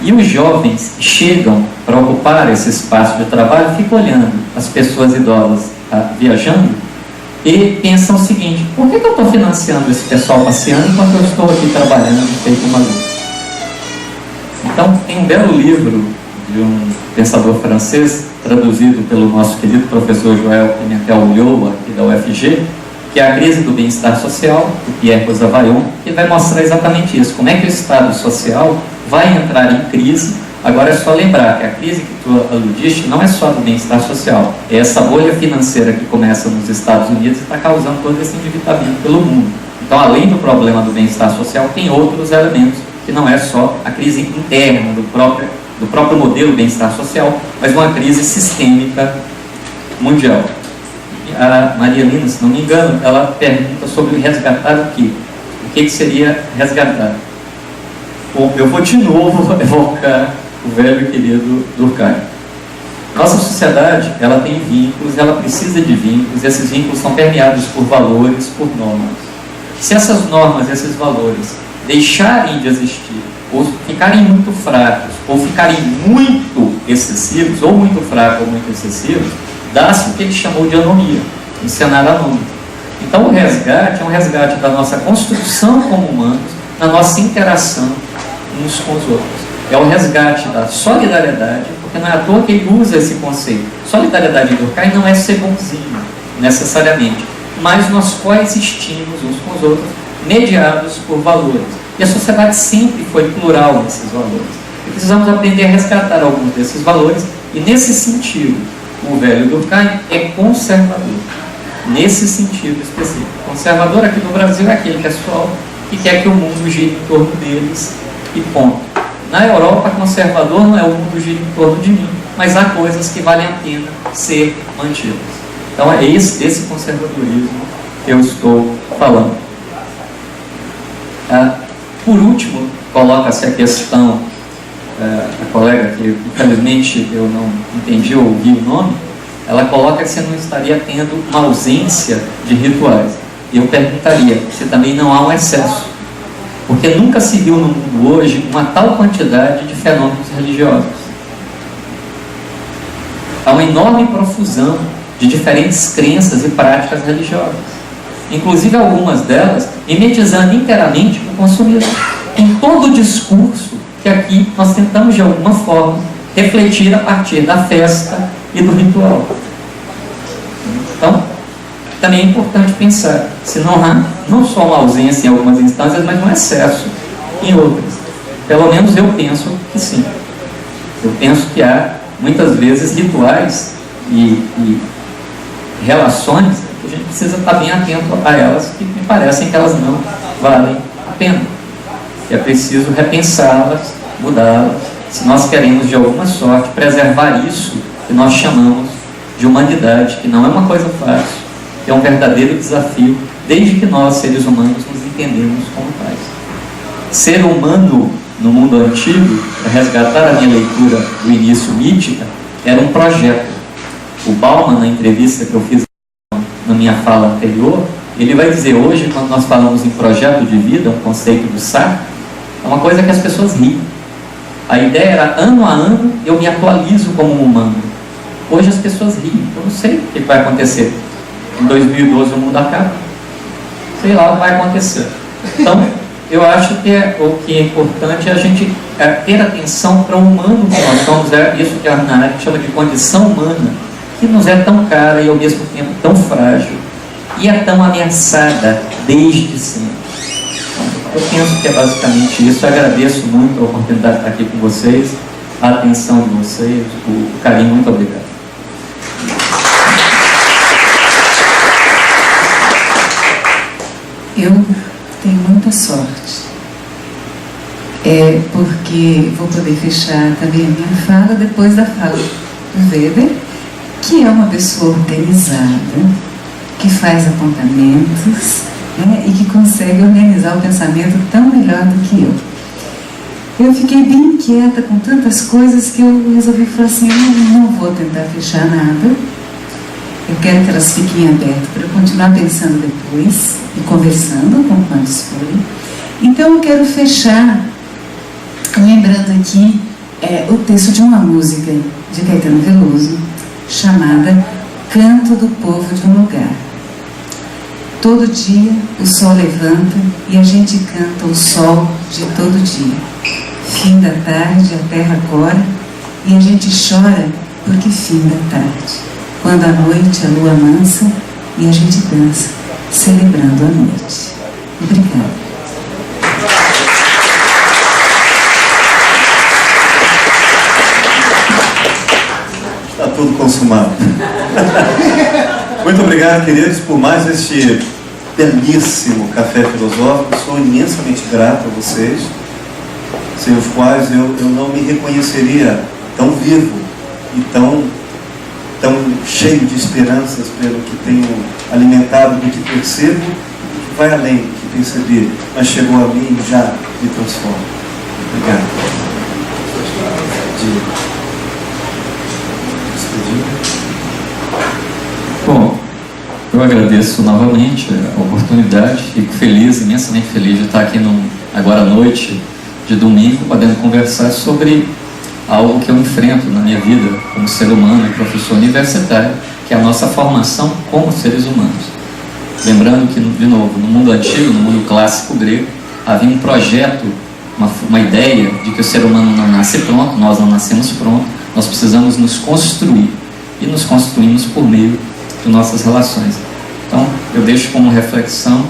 E os jovens chegam para ocupar esse espaço de trabalho, ficam olhando as pessoas idosas viajando e pensam o seguinte: por que eu estou financiando esse pessoal passeando enquanto eu estou aqui trabalhando feito maluco? Então, tem um belo livro de um pensador francês, traduzido pelo nosso querido professor Joel Pimentel-Ulloa, aqui da UFG, que é A Crise do Bem-Estar Social, do Pierre Rosanvallon, que vai mostrar exatamente isso, como é que o Estado social vai entrar em crise. Agora é só lembrar que a crise que tu aludiste não é só do bem-estar social, é essa bolha financeira que começa nos Estados Unidos e está causando todo esse endividamento pelo mundo. Então, além do problema do bem-estar social, tem outros elementos, que não é só a crise interna do próprio modelo bem-estar social, mas uma crise sistêmica mundial. A Maria Lina, se não me engano, ela pergunta sobre resgatar o quê? O que seria resgatar? Bom, eu vou de novo evocar o velho e querido Durkheim. Nossa sociedade, ela tem vínculos, ela precisa de vínculos, e esses vínculos são permeados por valores, por normas. Se essas normas, esses valores, deixarem de existir, ou ficarem muito fracos, ou ficarem muito excessivos, ou muito fracos ou muito excessivos, dá-se o que ele chamou de anomia, um cenário anômico. Então o resgate é um resgate da nossa construção como humanos, na nossa interação uns com os outros. É o resgate da solidariedade, porque não é à toa que ele usa esse conceito. Solidariedade em Durkheim não é ser bonzinho, necessariamente, mas nós coexistimos uns com os outros, mediados por valores. E a sociedade sempre foi plural nesses valores. E precisamos aprender a resgatar alguns desses valores, e nesse sentido, o velho Durkheim é conservador. Nesse sentido específico. Conservador aqui no Brasil é aquele pessoal que quer que o mundo gire em torno deles e ponto. Na Europa, conservador não é o mundo gira em torno de mim, mas há coisas que valem a pena ser mantidas. Então é esse conservadorismo que eu estou falando. Por último, coloca-se a questão, a colega que infelizmente eu não entendi ou ouvi o nome, ela coloca que você não estaria tendo uma ausência de rituais. E eu perguntaria se também não há um excesso. Porque nunca se viu no mundo hoje uma tal quantidade de fenômenos religiosos. Há uma enorme profusão de diferentes crenças e práticas religiosas. Inclusive algumas delas mimetizando inteiramente o consumismo. Em todo o discurso que aqui nós tentamos de alguma forma refletir a partir da festa e do ritual. Então, também é importante pensar se não há não só uma ausência em algumas instâncias, mas um excesso em outras. Pelo menos eu penso que sim. Eu penso que há muitas vezes rituais e relações que a gente precisa estar bem atento a elas, que me parecem que elas não valem a pena. Que é preciso repensá-las, mudá-las, se nós queremos de alguma sorte preservar isso que nós chamamos de humanidade, que não é uma coisa fácil, que é um verdadeiro desafio, desde que nós, seres humanos, nos entendemos como tais. Ser humano no mundo antigo, para resgatar a minha leitura do início mítica, era um projeto. O Bauman, na entrevista que eu fiz na minha fala anterior, Ele vai dizer hoje, quando nós falamos em projeto de vida, um conceito do Sartre, é uma coisa que as pessoas riem. A ideia era, ano a ano, eu me atualizo como um humano. Hoje as pessoas riem. Eu não sei o que vai acontecer. Em 2012 o mundo acaba. Sei lá o que vai acontecer. Então, eu acho que o que é importante é a gente ter atenção para o humano que nós somos, isso que a Ana chama de condição humana, que nos é tão cara e ao mesmo tempo tão frágil e é tão ameaçada desde sempre. Então, eu penso que é basicamente isso. Eu agradeço muito a oportunidade de estar aqui com vocês, a atenção de vocês, o carinho. Muito obrigado. Eu tenho muita sorte, porque vou poder fechar também a minha fala depois da fala do Weber, que é uma pessoa organizada, que faz apontamentos, né, e que consegue organizar o pensamento tão melhor do que eu. Eu fiquei bem inquieta com tantas coisas que eu resolvi falar assim, eu não vou tentar fechar nada. Eu quero que elas fiquem abertas para eu continuar pensando depois e conversando com quantos forem. Então eu quero fechar lembrando aqui o texto de uma música de Caetano Veloso chamada Canto do Povo de um Lugar. Todo dia o sol levanta e a gente canta o sol de todo dia. Fim da tarde a terra cora e a gente chora porque fim da tarde. Quando à noite a lua mansa e a gente dança, celebrando a noite. Obrigada. Está tudo consumado. Muito obrigado, queridos, por mais este belíssimo café filosófico. Sou imensamente grato a vocês, sem os quais eu não me reconheceria tão vivo e tão cheio de esperanças pelo que tenho alimentado, do que percebo, que vai além do que percebi, mas chegou a mim e já me transforma. Obrigado. Bom, eu agradeço novamente a oportunidade, fico feliz, imensamente feliz de estar aqui agora à noite de domingo, podendo conversar sobre algo que eu enfrento na minha vida como ser humano e professor universitário, que é a nossa formação como seres humanos. Lembrando que, de novo, no mundo antigo, no mundo clássico grego, havia um projeto, uma ideia de que o ser humano não nasce pronto, nós não nascemos pronto, nós precisamos nos construir, e nos construímos por meio de nossas relações. Então, eu deixo como reflexão,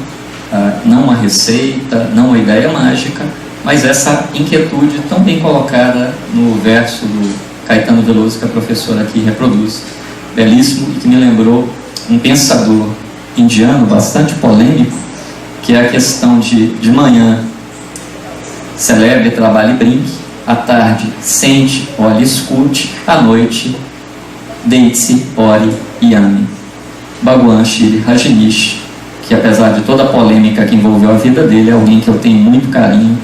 não uma receita, não uma ideia mágica, mas essa inquietude tão bem colocada no verso do Caetano Veloso, que a professora aqui reproduz, belíssimo, e que me lembrou um pensador indiano bastante polêmico, que é a questão de manhã celebre, trabalhe e brinque, à tarde sente, olhe, escute, à noite deite-se, ore e ame. Bhagwan Shree Rajneesh, que apesar de toda a polêmica que envolveu a vida dele, é alguém que eu tenho muito carinho,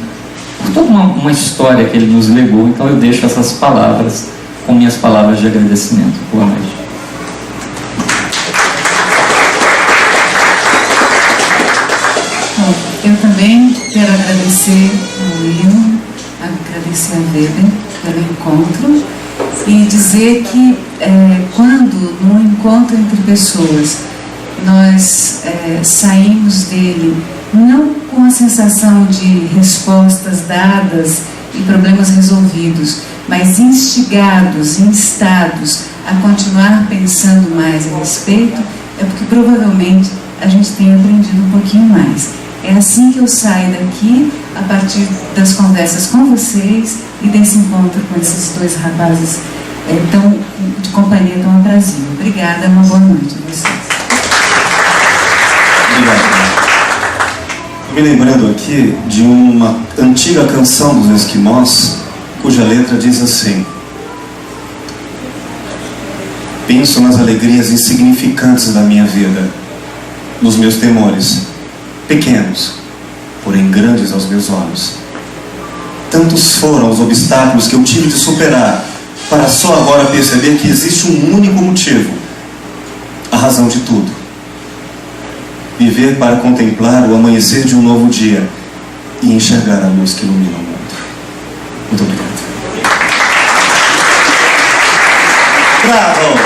por toda uma história que ele nos legou. Então eu deixo essas palavras com minhas palavras de agradecimento. Boa noite. Bom, eu também quero agradecer ao Will, agradecer a Weber pelo encontro e dizer que quando num encontro entre pessoas nós saímos dele não com a sensação de respostas dadas e problemas resolvidos, mas instigados, instados a continuar pensando mais a respeito, é porque provavelmente a gente tem aprendido um pouquinho mais. É assim que eu saio daqui, a partir das conversas com vocês e desse encontro com esses dois rapazes de companhia tão aprazível. Obrigada, uma boa noite a vocês. Obrigado. Me lembrando aqui de uma antiga canção dos Esquimós, cuja letra diz assim: penso nas alegrias insignificantes da minha vida, nos meus temores, pequenos, porém grandes aos meus olhos. Tantos foram os obstáculos que eu tive de superar, para só agora perceber que existe um único motivo, a razão de tudo. Viver para contemplar o amanhecer de um novo dia e enxergar a luz que ilumina o mundo. Muito obrigado. Bravo!